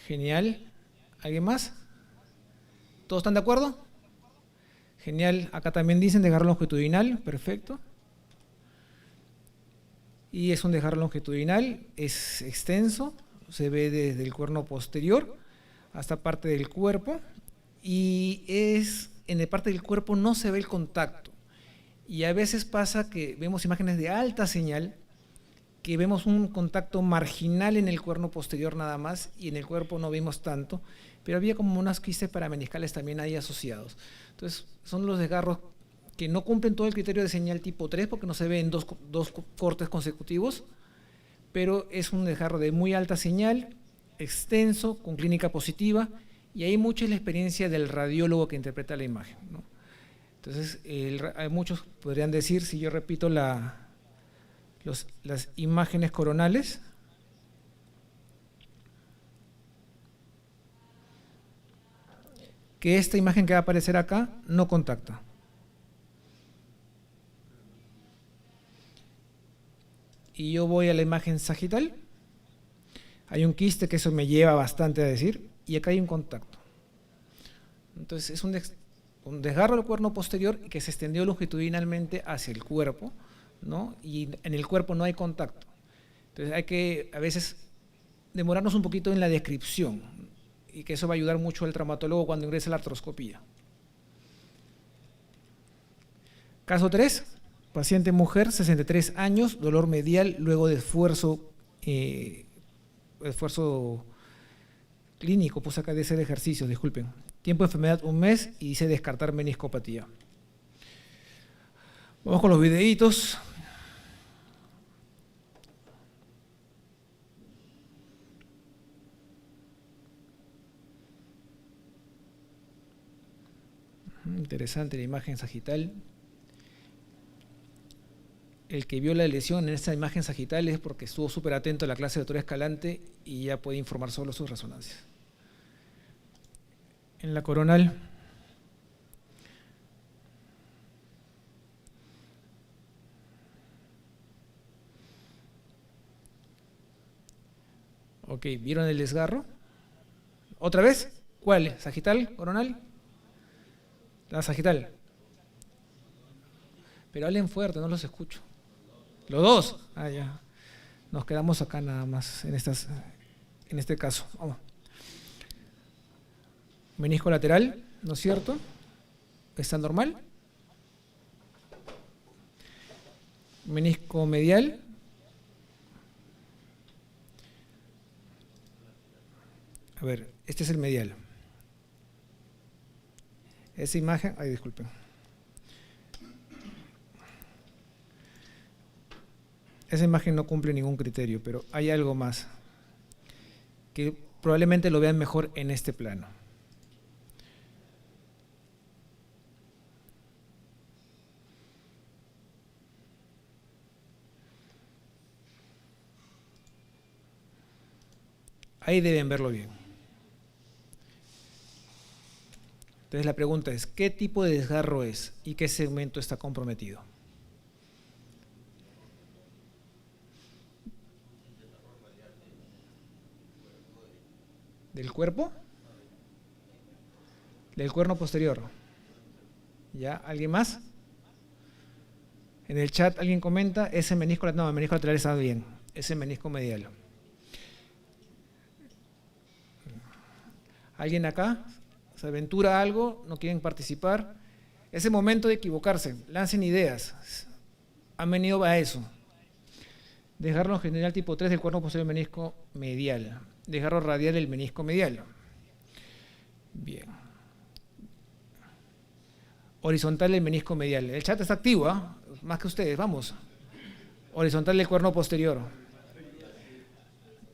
Genial. ¿Alguien más? ¿Todos están de acuerdo? Genial. Acá también dicen desgarro longitudinal. Perfecto. Y es un desgarro longitudinal. Es extenso. Se ve desde el cuerno posterior hasta parte del cuerpo. Y en la parte del cuerpo no se ve el contacto. Y a veces pasa que vemos imágenes de alta señal, que vemos un contacto marginal en el cuerno posterior nada más, y en el cuerpo no vimos tanto, pero había como unas quistes parameniscales también ahí asociados. Entonces, son los desgarros que no cumplen todo el criterio de señal tipo 3, porque no se ven dos cortes consecutivos, pero es un desgarro de muy alta señal, extenso, con clínica positiva, y ahí mucha es la experiencia del radiólogo que interpreta la imagen, ¿no? Entonces, muchos podrían decir, si yo repito las imágenes coronales, que esta imagen que va a aparecer acá no contacta. Y yo voy a la imagen sagital, hay un quiste, que eso me lleva bastante a decir, y acá hay un contacto. Entonces es un desgarro del cuerno posterior que se extendió longitudinalmente hacia el cuerpo, ¿no? Y en el cuerpo no hay contacto. Entonces hay que a veces demorarnos un poquito en la descripción, y que eso va a ayudar mucho al traumatólogo cuando ingrese a la artroscopía. Caso 3, paciente mujer, 63 años, dolor medial luego de esfuerzo clínico, puse acá de hacer ejercicio, disculpen. Tiempo de enfermedad 1 mes y dice descartar meniscopatía. Vamos con los videitos. Interesante la imagen sagital. El que vio la lesión en esta imagen sagital es porque estuvo súper atento a la clase de doctor Escalante y ya puede informar sobre sus resonancias. En la coronal, ok, ¿vieron el desgarro? ¿Otra vez? ¿Cuál? ¿Sagital? ¿Coronal? La sagital. Pero hablen fuerte, no los escucho. ¿Los dos? Ah, ya. Nos quedamos acá nada más en este caso. Vamos. Menisco lateral, ¿no es cierto? ¿Está normal? Menisco medial. A ver, este es el medial. Esa imagen, ay, disculpen. Esa imagen no cumple ningún criterio, pero hay algo más que probablemente lo vean mejor en este plano. Ahí deben verlo bien. Entonces la pregunta es, ¿qué tipo de desgarro es y qué segmento está comprometido? ¿Del cuerpo? ¿Del cuerno posterior? ¿Ya? ¿Alguien más? En el chat alguien comenta, ese menisco, no, el menisco lateral está bien, ese menisco medial. ¿Alguien acá? ¿Se aventura algo? ¿No quieren participar? Es el momento de equivocarse, lancen ideas. Han venido a eso. Desgarro general tipo 3 del cuerno posterior del menisco medial. Desgarro radial del menisco medial. Bien. Horizontal del menisco medial. El chat está activo, ¿eh? Más que ustedes, vamos. Horizontal del cuerno posterior.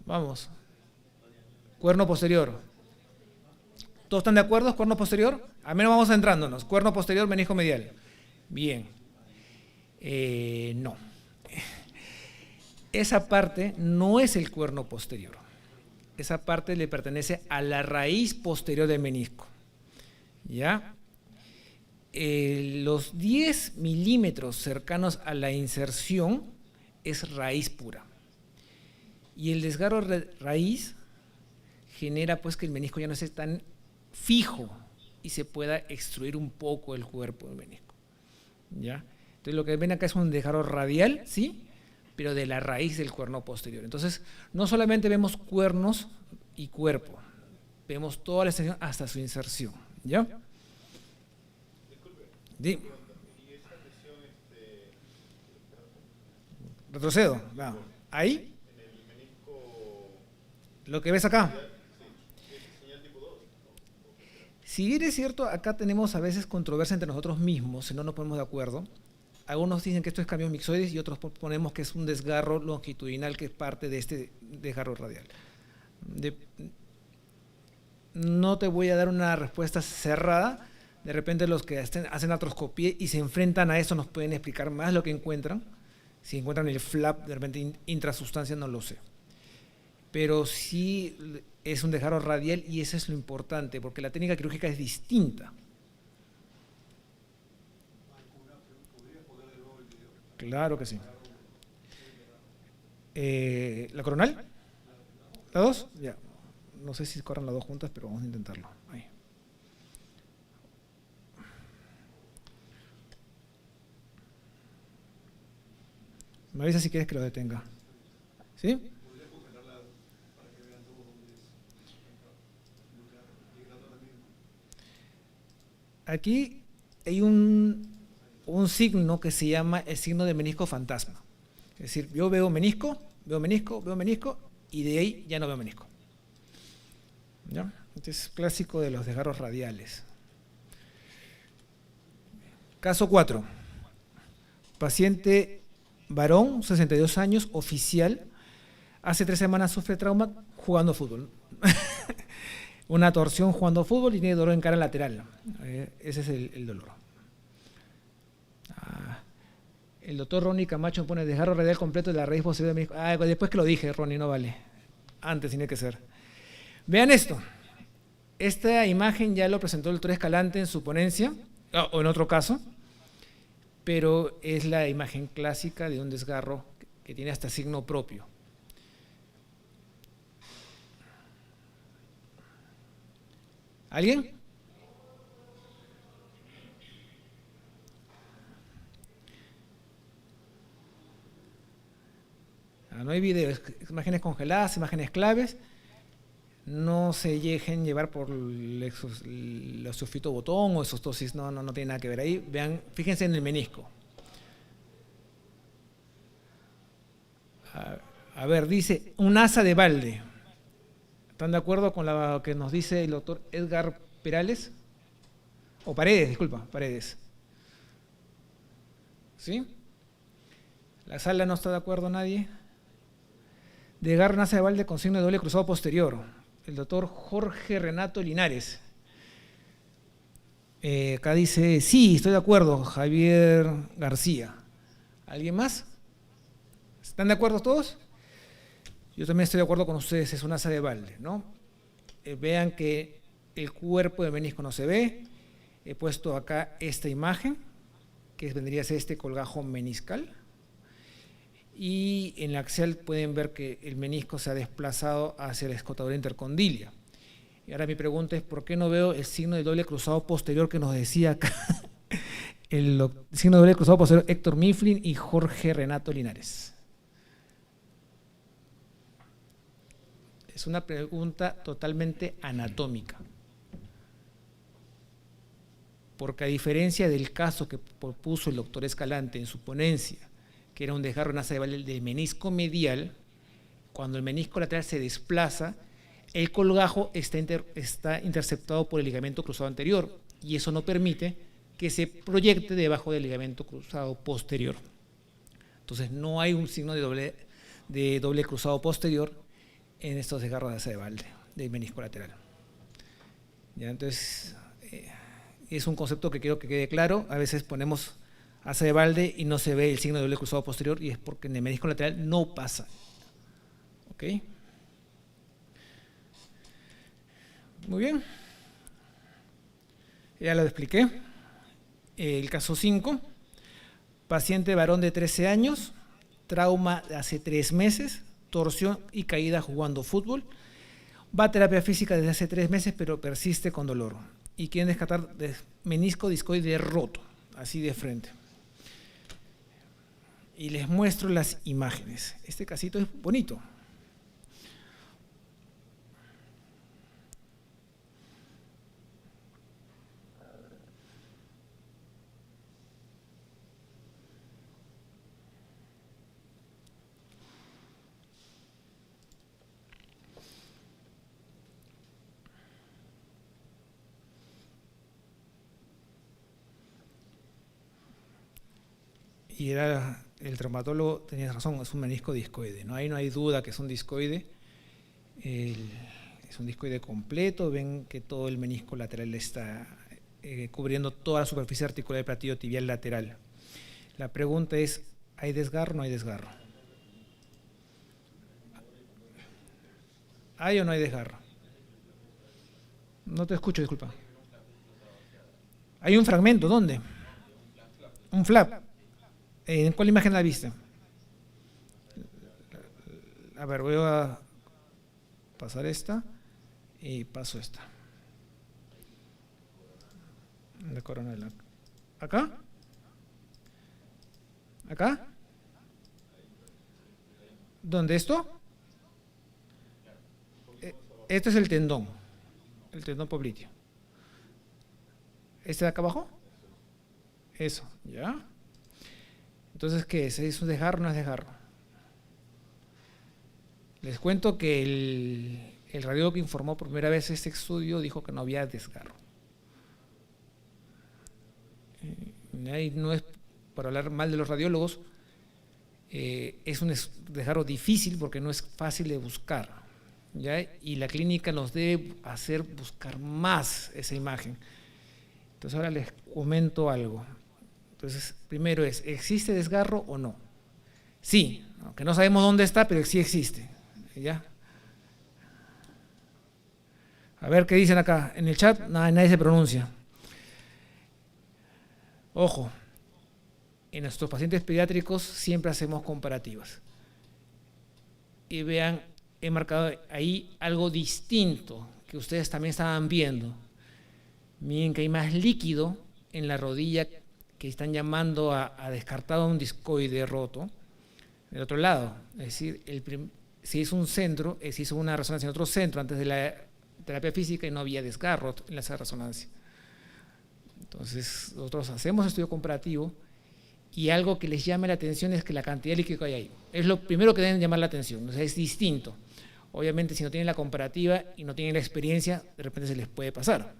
Vamos. Cuerno posterior. ¿Todos están de acuerdo? ¿Cuerno posterior? Al menos vamos entrándonos. Cuerno posterior, menisco medial. Bien. No. Esa parte no es el cuerno posterior. Esa parte le pertenece a la raíz posterior del menisco. ¿Ya? Los 10 milímetros cercanos a la inserción es raíz pura. Y el desgarro raíz genera pues que el menisco ya no esté tan fijo y se pueda extruir un poco el cuerpo del menisco. ¿Ya? Entonces lo que ven acá es un desgarro radial, ¿sí? Pero de la raíz del cuerno posterior. Entonces no solamente vemos cuernos y cuerpo, vemos toda la extensión hasta su inserción. ¿Ya? Sí. Retrocedo. Va. Ahí. Lo que ves acá. Si bien es cierto, acá tenemos a veces controversia entre nosotros mismos, si no nos ponemos de acuerdo. Algunos dicen que esto es cambio mixoides y otros ponemos que es un desgarro longitudinal que es parte de este desgarro radial. No te voy a dar una respuesta cerrada. De repente los que hacen artroscopía y se enfrentan a eso nos pueden explicar más lo que encuentran. Si encuentran el flap de repente intrasustancia, no lo sé. Pero sí es un desgarro radial y eso es lo importante, porque la técnica quirúrgica es distinta. Claro que sí. ¿La coronal? ¿La 2? Ya. No sé si corran las dos juntas, pero vamos a intentarlo. Ahí. Me avisa si quieres que lo detenga. ¿Sí? Aquí hay un signo que se llama el signo de menisco fantasma. Es decir, yo veo menisco, y de ahí ya no veo menisco. ¿Ya? Este es clásico de los desgarros radiales. Caso 4. Paciente varón, 62 años, oficial. Hace 3 semanas sufre trauma jugando fútbol. Una torsión jugando fútbol y tiene dolor en cara lateral. Ese es el dolor. El doctor Ronnie Camacho pone desgarro radial completo de la raíz posterior del menisco. Después que lo dije, Ronnie, no vale. Antes tiene que ser. Vean esto. Esta imagen ya lo presentó el doctor Escalante en su ponencia, o en otro caso, pero es la imagen clásica de un desgarro que tiene hasta signo propio. ¿Alguien? No hay video, imágenes congeladas, imágenes claves. No se dejen llevar por el sulfito botón o esostosis, no tiene nada que ver ahí. Vean, fíjense en el menisco. A ver, dice un asa de balde. ¿Están de acuerdo con lo que nos dice el doctor Edgar Perales? O Paredes, disculpa, Paredes. ¿Sí? ¿La sala no está de acuerdo nadie? Desgarro en asa de balde con signo de doble cruzado posterior. El doctor Jorge Renato Linares. Acá dice, sí, estoy de acuerdo, Javier García. ¿Alguien más? ¿Están de acuerdo todos? Yo también estoy de acuerdo con ustedes, es un asa de balde, ¿no? Vean que el cuerpo del menisco no se ve. He puesto acá esta imagen, que vendría a ser este colgajo meniscal. Y en la axial pueden ver que el menisco se ha desplazado hacia la escotadura intercondilia. Y ahora mi pregunta es, ¿por qué no veo el signo de doble cruzado posterior que nos decía acá? El signo de doble cruzado posterior Héctor Mifflin y Jorge Renato Linares. Es una pregunta totalmente anatómica. Porque a diferencia del caso que propuso el doctor Escalante en su ponencia, que era un desgarro en asa de balde del menisco medial, cuando el menisco lateral se desplaza, el colgajo está interceptado por el ligamento cruzado anterior y eso no permite que se proyecte debajo del ligamento cruzado posterior. Entonces no hay un signo de doble cruzado posterior en estos desgarros de asa de balde del menisco lateral. ¿Ya? Entonces es un concepto que quiero que quede claro. A veces ponemos asa de balde y no se ve el signo de doble cruzado posterior y es porque en el menisco lateral no pasa. ¿Ok? Muy bien. Ya lo expliqué. El caso 5, paciente varón de 13 años, trauma de hace 3 meses, torsión y caída jugando fútbol. Va a terapia física desde hace 3 meses, pero persiste con dolor. Y quieren descartar menisco discoide roto, así de frente. Y les muestro las imágenes. Este casito es bonito. Y era, el traumatólogo tenía razón, es un menisco discoide, ¿no? Ahí no hay duda que es un discoide. Es un discoide completo, ven que todo el menisco lateral está cubriendo toda la superficie articular del platillo tibial lateral. La pregunta es, ¿hay desgarro o no hay desgarro? ¿Hay o no hay desgarro? No te escucho, disculpa. Hay un fragmento, ¿dónde? Un flap. ¿En cuál imagen la viste? A ver, voy a pasar esta y paso esta. La coronal. ¿Acá? ¿Acá? ¿Dónde esto? Este es el tendón popliteo. ¿Este de acá abajo? Eso, ¿ya? Entonces, ¿qué es? ¿Es un desgarro o no es desgarro? Les cuento que el radiólogo que informó por primera vez este estudio dijo que no había desgarro. No es para hablar mal de los radiólogos, es un desgarro difícil porque no es fácil de buscar, ¿ya? Y la clínica nos debe hacer buscar más esa imagen. Entonces ahora les comento algo. Entonces, primero es, ¿existe desgarro o no? Sí, aunque no sabemos dónde está, pero sí existe, ¿ya? A ver qué dicen acá. En el chat nadie se pronuncia. Ojo, en nuestros pacientes pediátricos siempre hacemos comparativas. Y vean, he marcado ahí algo distinto que ustedes también estaban viendo. Miren que hay más líquido en la rodilla que están llamando a descartado un discoide roto. Del otro lado, es decir, si es un centro, se hizo una resonancia en otro centro antes de la terapia física y no había desgarro en esa resonancia. Entonces, nosotros hacemos estudio comparativo y algo que les llame la atención es que la cantidad de líquido que hay ahí. Es lo primero que deben llamar la atención, o sea, es distinto. Obviamente, si no tienen la comparativa y no tienen la experiencia, de repente se les puede pasar.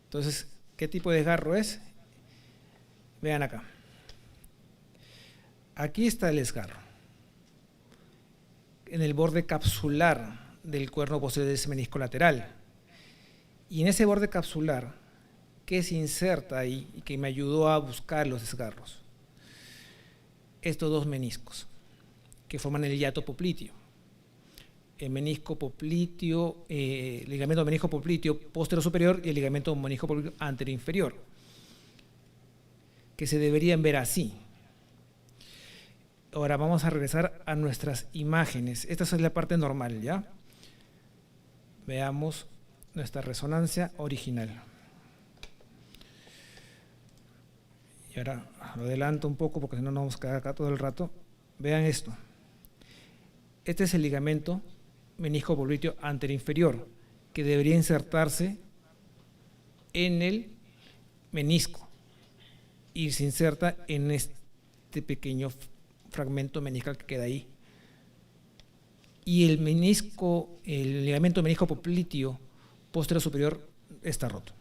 Entonces, ¿qué tipo de desgarro es? Vean acá. Aquí está el desgarro. En el borde capsular del cuerno posterior de ese menisco lateral. Y en ese borde capsular, ¿qué se inserta ahí y que me ayudó a buscar los desgarros? Estos dos meniscos que forman el hiato popliteo. El menisco popliteo, el ligamento menisco popliteo posterior superior y el ligamento menisco popliteo anterior inferior, que se deberían ver así. Ahora vamos a regresar a nuestras imágenes. Esta es la parte normal, ¿ya? Veamos nuestra resonancia original. Y ahora lo adelanto un poco porque si no nos vamos a quedar acá todo el rato. Vean esto. Este es el ligamento menisco popliteo anterior inferior que debería insertarse en el menisco y se inserta en este pequeño fragmento meniscal que queda ahí. Y el menisco, el ligamento menisco popliteo posterior superior está roto.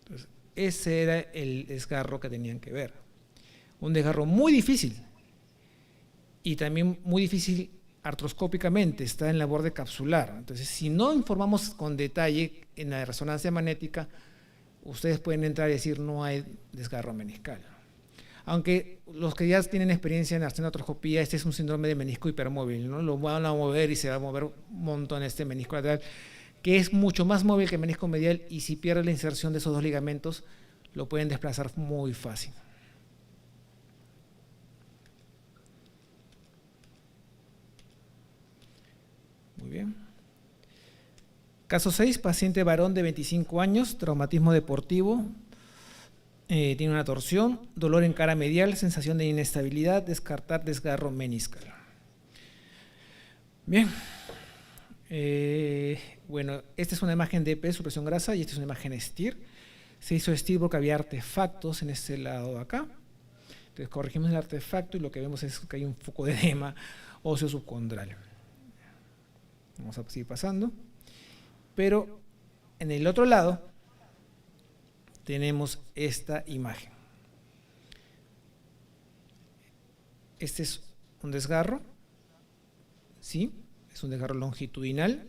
Entonces, ese era el desgarro que tenían que ver. Un desgarro muy difícil y también muy difícil artroscópicamente, está en la borde capsular. Entonces, si no informamos con detalle en la resonancia magnética, ustedes pueden entrar y decir no hay desgarro meniscal. Aunque los que ya tienen experiencia en artroscopía, este es un síndrome de menisco hipermóvil, ¿no? Lo van a mover y se va a mover un montón este menisco lateral, que es mucho más móvil que el menisco medial, y si pierde la inserción de esos dos ligamentos, lo pueden desplazar muy fácil. Caso 6, paciente varón de 25 años, traumatismo deportivo, tiene una torsión, dolor en cara medial, sensación de inestabilidad, descartar desgarro meniscal. Bien. Bueno, esta es una imagen de EP, supresión grasa, y esta es una imagen STIR. Se hizo STIR porque había artefactos en este lado de acá. Entonces corregimos el artefacto y lo que vemos es que hay un foco de edema óseo subcondral. Vamos a seguir pasando. Pero en el otro lado tenemos esta imagen. Este es un desgarro, ¿sí? Es un desgarro longitudinal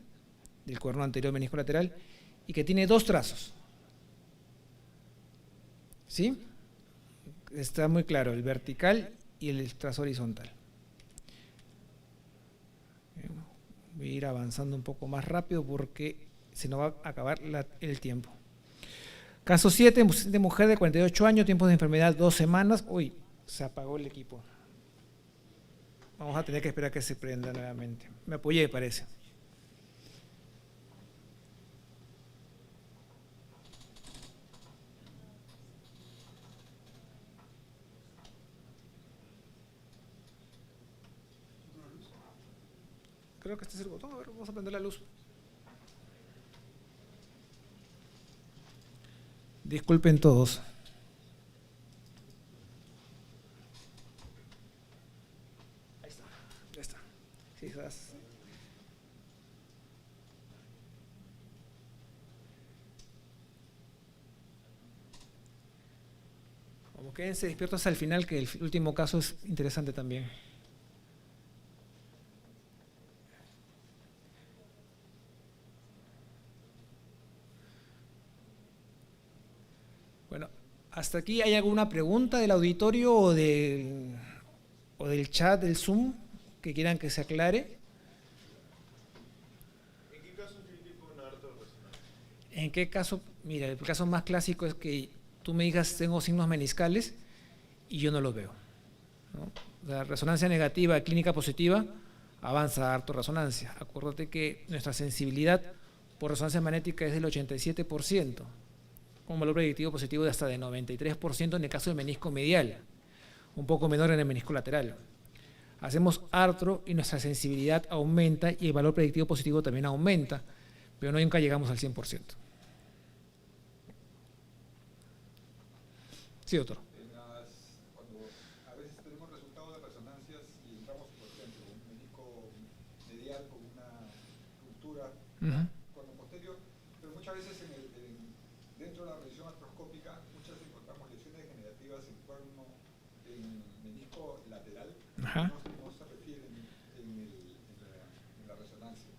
del cuerno anterior menisco lateral y que tiene dos trazos. ¿Sí? Está muy claro, el vertical y el trazo horizontal. Voy a ir avanzando un poco más rápido porque se nos va a acabar el tiempo. Caso 7, de mujer de 48 años, tiempo de enfermedad 2 semanas. Uy, se apagó el equipo. Vamos a tener que esperar que se prenda nuevamente. Me apoyé, parece. Creo que este es el botón. A ver, vamos a prender la luz. Disculpen todos. Ahí está, ya está. Sí, estás. Como quédense despiertos hasta el final, que el último caso es interesante también. Bueno, hasta aquí, ¿hay alguna pregunta del auditorio o del chat del Zoom que quieran que se aclare? ¿En qué caso clínico una artroresonancia? ¿En qué caso? Mira, el caso más clásico es que tú me digas tengo signos meniscales y yo no los veo, ¿no? La resonancia negativa, clínica positiva, avanza a artorresonancia. Acuérdate que nuestra sensibilidad por resonancia magnética es del 87%. Un valor predictivo positivo de hasta de 93% en el caso del menisco medial, un poco menor en el menisco lateral. Hacemos artro y nuestra sensibilidad aumenta y el valor predictivo positivo también aumenta, pero nunca llegamos al 100%. Sí, doctor. Cuando a veces tenemos resultados de resonancias y entramos, por ejemplo, un menisco medial con una ruptura, cuando posterior, pero muchas veces dentro de la revisión artroscópica, muchas encontramos lesiones degenerativas en cuerno, en menisco lateral, no se refieren en la resonancia,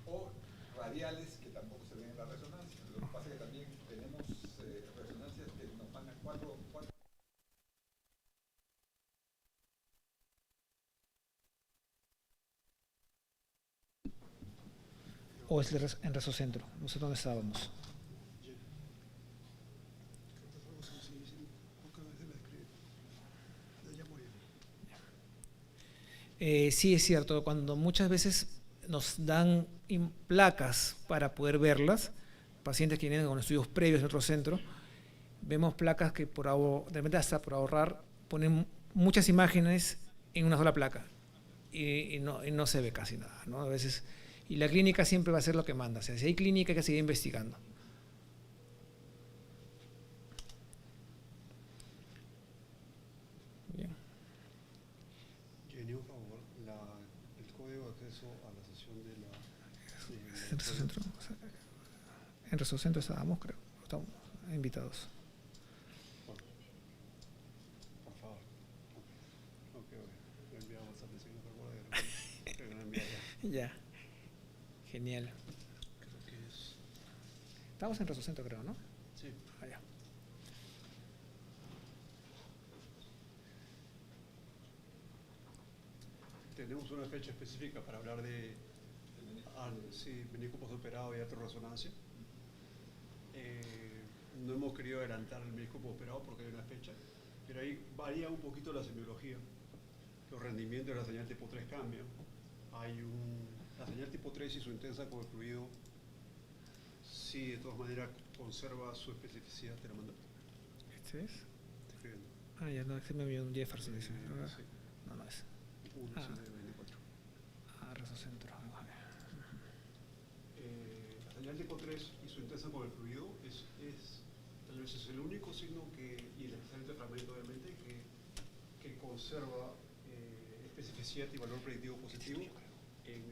o radiales que tampoco se ven en la resonancia. Lo que pasa es que también tenemos resonancias que nos mandan cuatro. O es en resocentro, no sé dónde estábamos. Sí, es cierto, cuando muchas veces nos dan placas para poder verlas, pacientes que vienen con estudios previos en otro centro, vemos placas que de repente hasta por ahorrar ponen muchas imágenes en una sola placa y no se ve casi nada, ¿no? A veces, y la clínica siempre va a ser lo que manda, o sea, si hay clínica hay que seguir investigando. En Resocentro estábamos, creo. Estamos invitados. Por favor. Lo enviamos a atención por Ya. Genial. Creo que es. Estamos en Resocentro, creo, ¿no? Sí. Allá. Tenemos una fecha específica para hablar de menisco postoperado y artorresonancia. No hemos querido adelantar el menisco postoperado porque hay una fecha, pero ahí varía un poquito la semiología. Los rendimientos de la señal tipo 3 cambian. La señal tipo 3 y su intensa con el fluido sí, de todas maneras conserva su especificidad, te la mando. ¿Este es? Estoy escribiendo. Ah, ya no, este me envió un Jefferson. Dice. Sí, No, no es. 1.24. Resocentro. La señal tipo 3 y su intensa con el fluido tal vez es el único signo y el excelente fragmento obviamente, que conserva especificidad y valor predictivo positivo en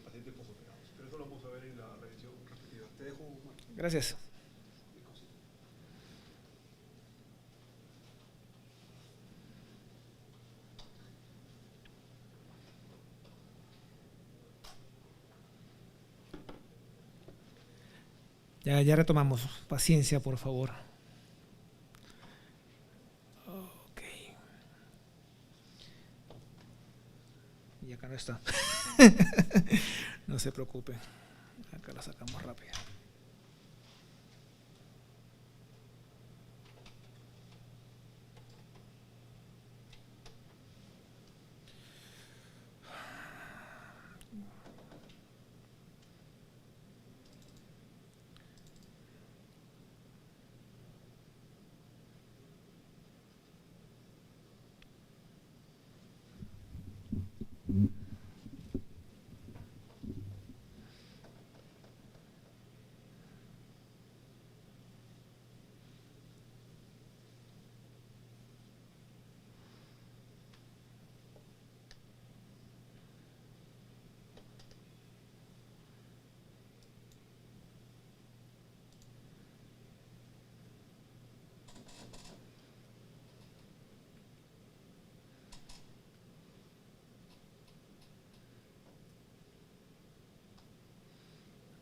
pacientes posoperados. Pero eso lo vamos a ver en la revisión respectiva. Te dejo, Marco. Gracias. Ya retomamos. Paciencia, por favor. Ok. Y acá no está. No se preocupe. Acá lo sacamos rápido.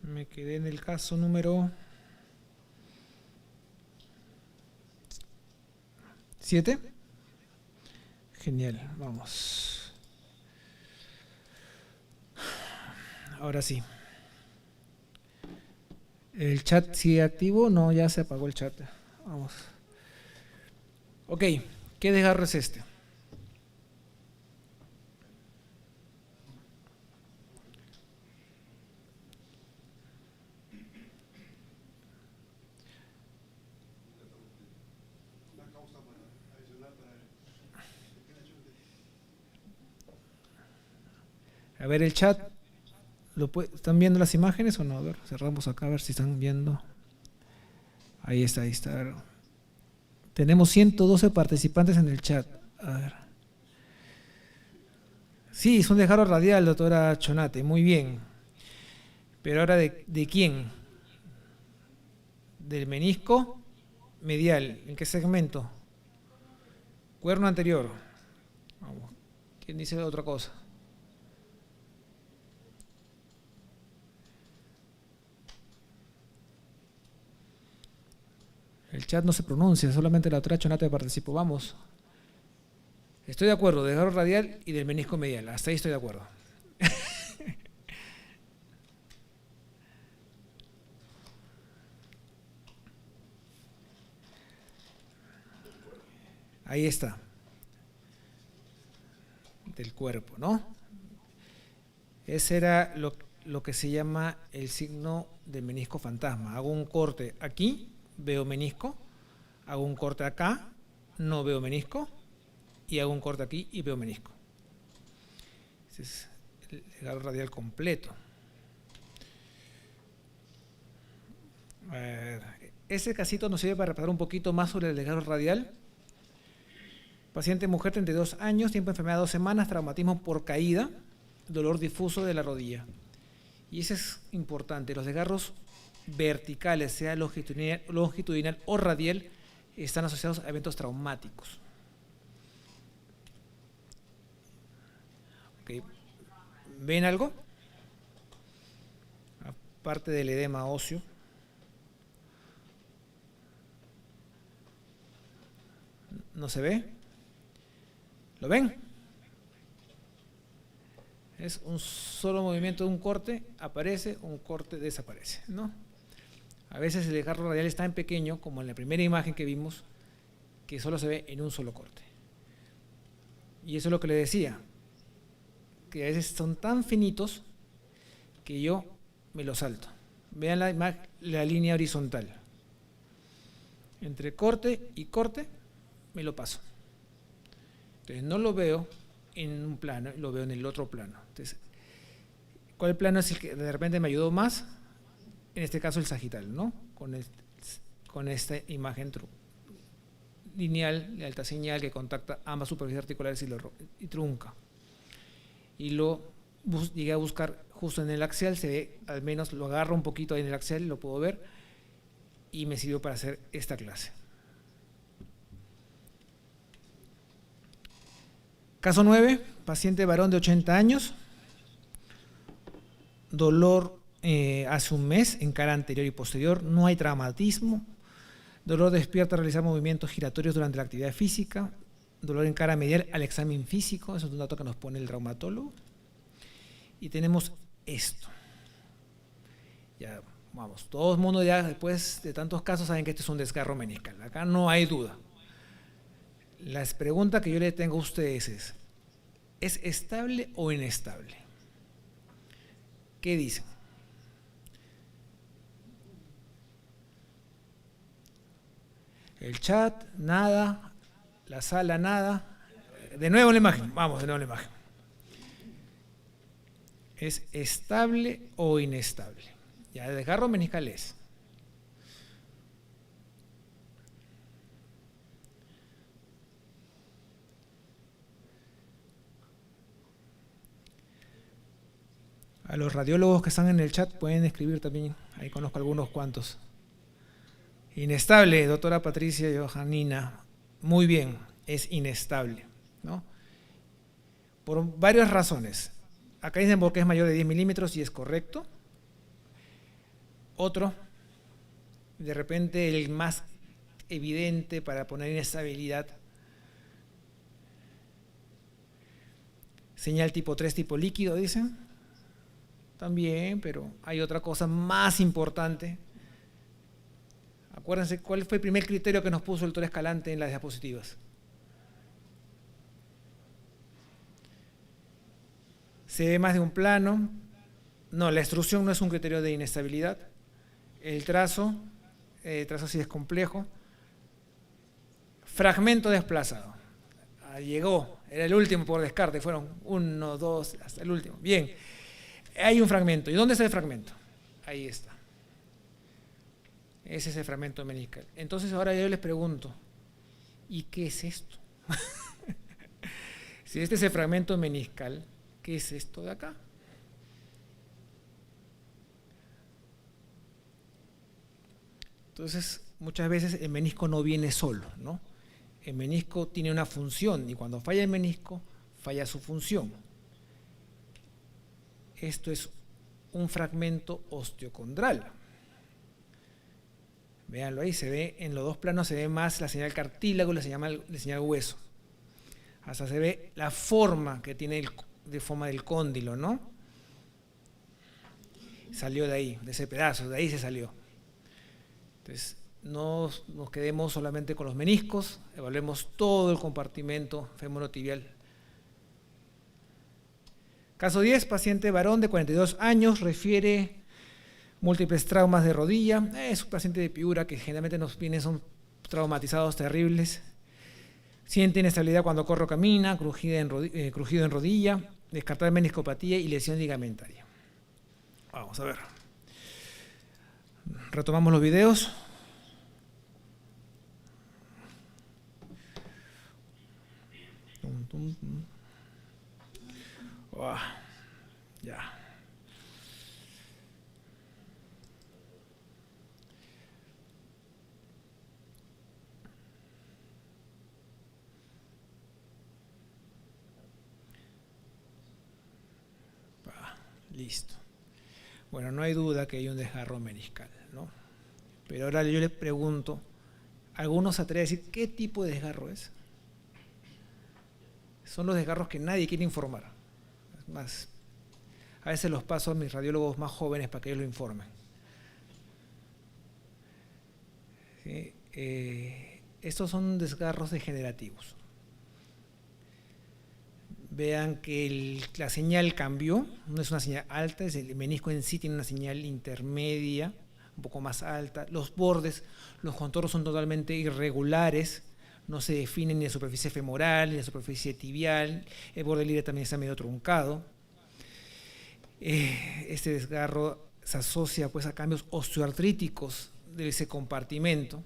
Me quedé en el caso número 7. Genial, vamos. Ahora sí. ¿El chat sigue activo? No, ya se apagó el chat. Vamos. Ok, ¿qué desgarro es este? A ver el chat. ¿Están viendo las imágenes o no? A ver, cerramos acá a ver si están viendo. Ahí está, ahí está. A ver. Tenemos 112 participantes en el chat. A ver. Sí, es un desgarro radial, doctora Chonate. Muy bien. Pero ahora, ¿de quién? ¿Del menisco medial? ¿En qué segmento? Cuerno anterior. Vamos. ¿Quién dice otra cosa? El chat no se pronuncia, solamente la otra Chonate participó. Vamos. Estoy de acuerdo, desgarro radial y del menisco medial. Hasta ahí estoy de acuerdo. Ahí está. Del cuerpo, ¿no? Ese era lo que se llama el signo de menisco fantasma. Hago un corte aquí, veo menisco. Hago un corte acá, no veo menisco. Y hago un corte aquí y veo menisco. Ese es el desgarro radial completo. Ese casito nos sirve para repasar un poquito más sobre el desgarro radial. Paciente mujer, 32 años, tiempo de enfermedad 2 semanas, traumatismo por caída, dolor difuso de la rodilla. Y eso es importante, los desgarros verticales, sea longitudinal o radial, están asociados a eventos traumáticos. Okay. ¿Ven algo? Aparte del edema óseo. ¿No se ve? ¿Lo ven? Es un solo movimiento de un corte, aparece, un corte, desaparece, ¿no? A veces el desgarro radial es tan pequeño, como en la primera imagen que vimos, que solo se ve en un solo corte. Y eso es lo que le decía, que a veces son tan finitos que yo me los salto. Vean la línea horizontal. Entre corte y corte, me lo paso. Entonces no lo veo en un plano, lo veo en el otro plano. Entonces, ¿cuál plano es el que de repente me ayudó más? En este caso el sagital, ¿no? Con esta imagen lineal de alta señal que contacta ambas superficies articulares y trunca. Y llegué a buscar justo en el axial, se ve, al menos lo agarro un poquito ahí en el axial, lo puedo ver, y me sirvió para hacer esta clase. Caso 9, paciente varón de 80 años, dolor hace un mes en cara anterior y posterior, no hay traumatismo, dolor despierta al realizar movimientos giratorios durante la actividad física, dolor en cara medial al examen físico, eso es un dato que nos pone el traumatólogo, y tenemos esto. Ya, vamos, todo el mundo ya después de tantos casos saben que este es un desgarro meniscal, acá no hay duda. La pregunta que yo le tengo a ustedes ¿es estable o inestable? ¿Qué dicen? El chat, nada. La sala, nada. De nuevo la imagen, vamos, de nuevo la imagen. ¿Es estable o inestable? Ya, el desgarro meniscal es. A los radiólogos que están en el chat pueden escribir también, ahí conozco algunos cuantos. Inestable, doctora Patricia Johanina, muy bien, es inestable, ¿no? Por varias razones. Acá dicen porque es mayor de 10 milímetros y es correcto. Otro, de repente el más evidente para poner inestabilidad, señal tipo 3, tipo líquido, dicen. También, pero hay otra cosa más importante. Acuérdense cuál fue el primer criterio que nos puso el doctor Escalante en las diapositivas. Se ve más de un plano. No, la extrusión no es un criterio de inestabilidad. El trazo sí es complejo. Fragmento desplazado. Llegó, era el último por descarte, fueron 1, 2, hasta el último. Bien, hay un fragmento. ¿Y dónde está el fragmento? Ahí está. Ese es el fragmento meniscal. Entonces ahora yo les pregunto, ¿y qué es esto? Si este es el fragmento meniscal, ¿qué es esto de acá? Entonces, muchas veces el menisco no viene solo, ¿no? El menisco tiene una función y cuando falla el menisco, falla su función. Esto es un fragmento osteocondral. Véanlo ahí, se ve en los dos planos, se ve más la señal cartílago y la señal hueso. Hasta se ve la forma que tiene de forma del cóndilo, ¿no? Salió de ahí, de ese pedazo, de ahí se salió. Entonces, no nos quedemos solamente con los meniscos, evaluemos todo el compartimento femorotibial. Caso 10, paciente varón de 42 años, refiere múltiples traumas de rodilla. Es un paciente de Piura que generalmente nos vienen, son traumatizados terribles. Siente inestabilidad cuando corre o camina, crujido en rodilla, descartar meniscopatía y lesión ligamentaria. Vamos a ver. Retomamos los videos. Ya. Listo. Bueno, no hay duda que hay un desgarro meniscal, ¿no? Pero ahora yo le pregunto, ¿algunos se atreven a decir qué tipo de desgarro es? Son los desgarros que nadie quiere informar. Es más, a veces los paso a mis radiólogos más jóvenes para que ellos lo informen. ¿Sí? Estos son desgarros degenerativos. Vean que la señal cambió, no es una señal alta, el menisco en sí tiene una señal intermedia, un poco más alta. Los bordes, los contornos son totalmente irregulares, no se definen ni la superficie femoral, ni la superficie tibial, el borde libre también está medio truncado. Este desgarro se asocia pues a cambios osteoartríticos de ese compartimento.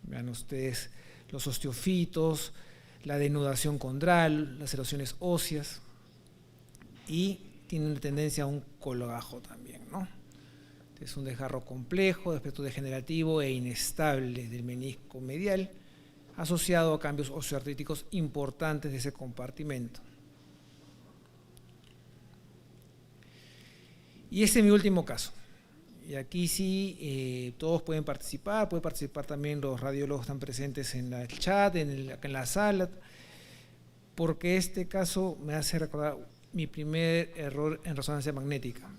Vean ustedes los osteofitos, la denudación condral, las erosiones óseas, y tiene una tendencia a un colgajo también, ¿no? Es un desgarro complejo, de aspecto degenerativo e inestable del menisco medial, asociado a cambios osteoartríticos importantes de ese compartimento. Y este es mi último caso. Y aquí sí, todos pueden participar, pueden participar también los radiólogos que están presentes en el chat, acá en la sala, porque este caso me hace recordar mi primer error en resonancia magnética,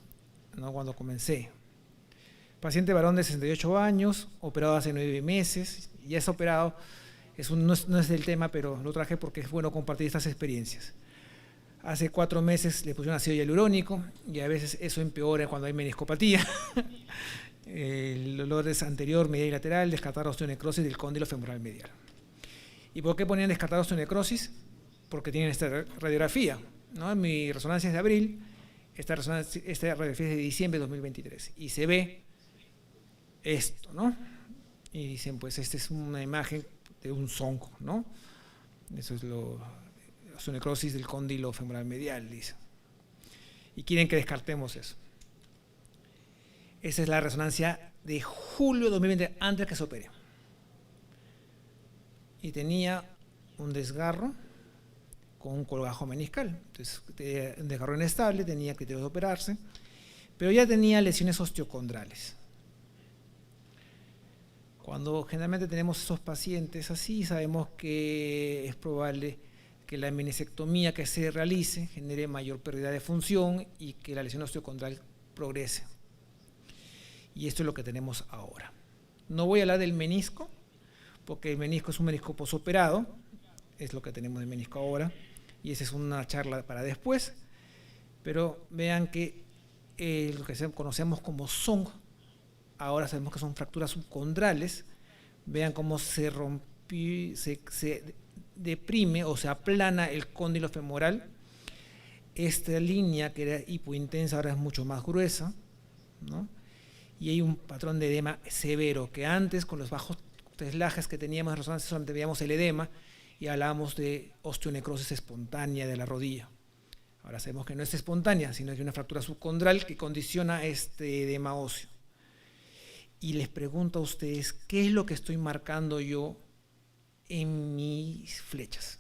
¿no? Cuando comencé. Paciente varón de 68 años, operado hace 9 meses, ya está operado, no es del tema, pero lo traje porque es bueno compartir estas experiencias. Hace 4 meses le pusieron ácido hialurónico y a veces eso empeora cuando hay meniscopatía. El dolor es anterior, medial y lateral, descartar osteonecrosis del cóndilo femoral medial. ¿Y por qué ponían descartar osteonecrosis? Porque tienen esta radiografía, ¿no? En mi resonancia es de abril, esta radiografía es de diciembre de 2023 y se ve esto, ¿no? Y dicen, pues esta es una imagen de un zonco, ¿no? Eso es osteonecrosis del cóndilo femoral medial, dice. Y quieren que descartemos eso. Esa es la resonancia de julio de 2020, antes que se opere. Y tenía un desgarro con un colgajo meniscal. Entonces, un desgarro inestable, tenía criterios de operarse, pero ya tenía lesiones osteocondrales. Cuando generalmente tenemos esos pacientes así, sabemos que es probable que la meniscectomía que se realice genere mayor pérdida de función y que la lesión osteocondral progrese. Y esto es lo que tenemos ahora. No voy a hablar del menisco, porque el menisco es un menisco posoperado, es lo que tenemos de menisco ahora, y esa es una charla para después, pero vean que lo que conocemos como SONG, ahora sabemos que son fracturas subcondrales. Vean cómo se deprime o se aplana el cóndilo femoral. Esta línea que era hipointensa ahora es mucho más gruesa, ¿no? Y hay un patrón de edema severo, que antes con los bajos teslajes que teníamos en resonancia solamente veíamos el edema y hablábamos de osteonecrosis espontánea de la rodilla. Ahora sabemos que no es espontánea, sino que hay una fractura subcondral que condiciona este edema óseo. Y les pregunto a ustedes, ¿qué es lo que estoy marcando yo en mis flechas?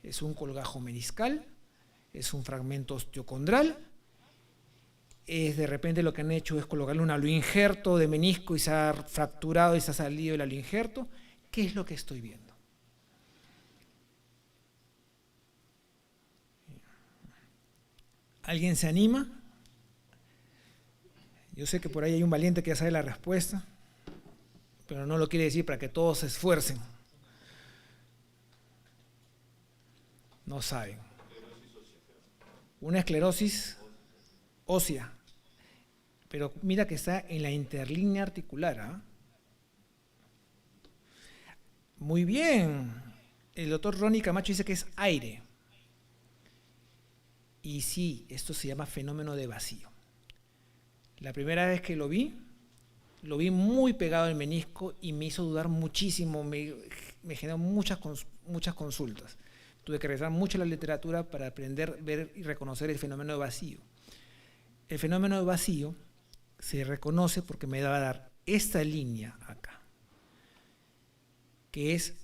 ¿Es un colgajo meniscal? ¿Es un fragmento osteocondral? ¿Es de repente lo que han hecho es colocarle un aloinjerto de menisco y se ha fracturado y se ha salido el aloinjerto? ¿Qué es lo que estoy viendo? ¿Alguien se anima? Yo sé que por ahí hay un valiente que ya sabe la respuesta, pero no lo quiere decir para que todos se esfuercen. No saben. Una esclerosis ósea, pero mira que está en la interlínea articular, ¿eh? Muy bien. El doctor Ronnie Camacho dice que es aire. Y sí, esto se llama fenómeno de vacío. La primera vez que lo vi muy pegado al menisco y me hizo dudar muchísimo, me generó muchas consultas. Tuve que revisar mucho la literatura para aprender, ver y reconocer el fenómeno de vacío. El fenómeno de vacío se reconoce porque me va a dar esta línea acá, que es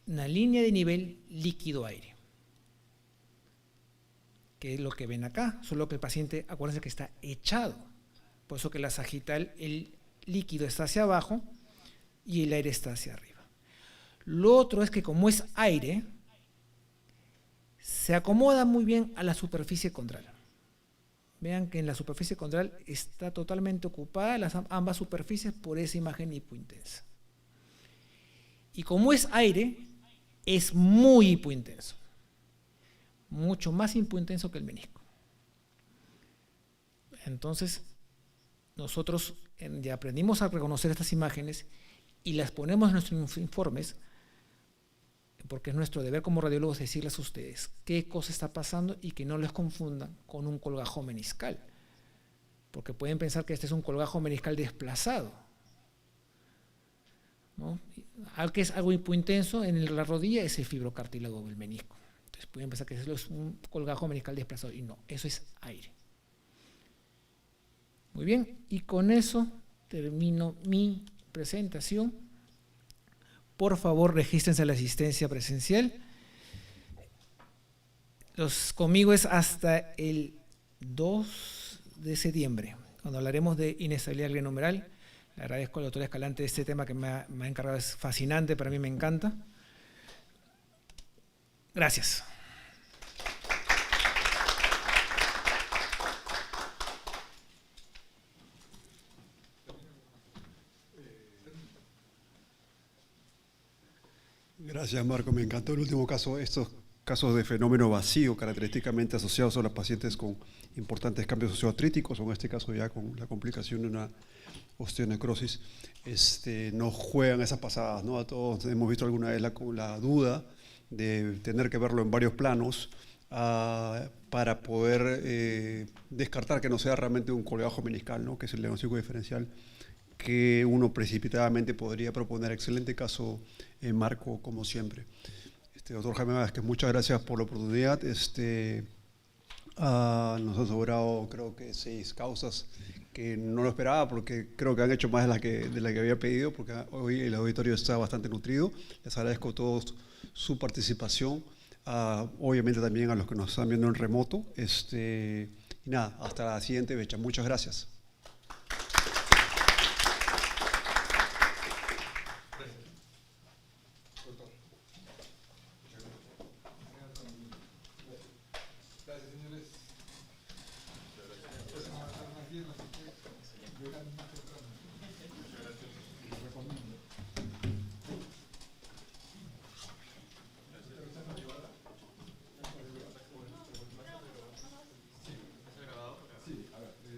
una línea de nivel líquido-aire, que es lo que ven acá, solo que el paciente, acuérdense que está echado. Por eso que la sagital, el líquido está hacia abajo y el aire está hacia arriba. Lo otro es que como es aire, se acomoda muy bien a la superficie condral. Vean que en la superficie condral está totalmente ocupada ambas superficies por esa imagen hipointensa. Y como es aire, es muy hipointenso. mucho más hipointenso que el menisco. Entonces, nosotros ya aprendimos a reconocer estas imágenes y las ponemos en nuestros informes, porque es nuestro deber como radiólogos decirles a ustedes qué cosa está pasando y que no les confundan con un colgajo meniscal, porque pueden pensar que este es un colgajo meniscal desplazado, ¿no? Al que es algo hipointenso en la rodilla es el fibrocartílago del menisco. Entonces pueden pensar que eso es un colgajo meniscal desplazado y no, eso es aire. Muy bien, y con eso termino mi presentación. Por favor, regístrense a la asistencia presencial. Conmigo es hasta el 2 de septiembre, cuando hablaremos de inestabilidad glenohumeral. Le agradezco a la doctora Escalante este tema que me ha encargado, es fascinante, para mí me encanta. Gracias. Gracias, Marco. Me encantó el último caso. Estos casos de fenómeno vacío, característicamente asociados a los pacientes con importantes cambios osteoartríticos, o en este caso ya con la complicación de una osteonecrosis, nos juegan esas pasadas, ¿no? A todos hemos visto alguna vez la duda de tener que verlo en varios planos para poder descartar que no sea realmente un colgajo meniscal, ¿no? Que es el diagnóstico diferencial que uno precipitadamente podría proponer. Excelente caso, Marco, como siempre. Doctor Jaime Vázquez, muchas gracias por la oportunidad. Nos han sobrado, creo que 6 causas, que no lo esperaba, porque creo que han hecho más de la que había pedido, porque hoy el auditorio está bastante nutrido. Les agradezco a todos su participación, obviamente también a los que nos están viendo en remoto. Y nada, hasta la siguiente fecha. Muchas gracias.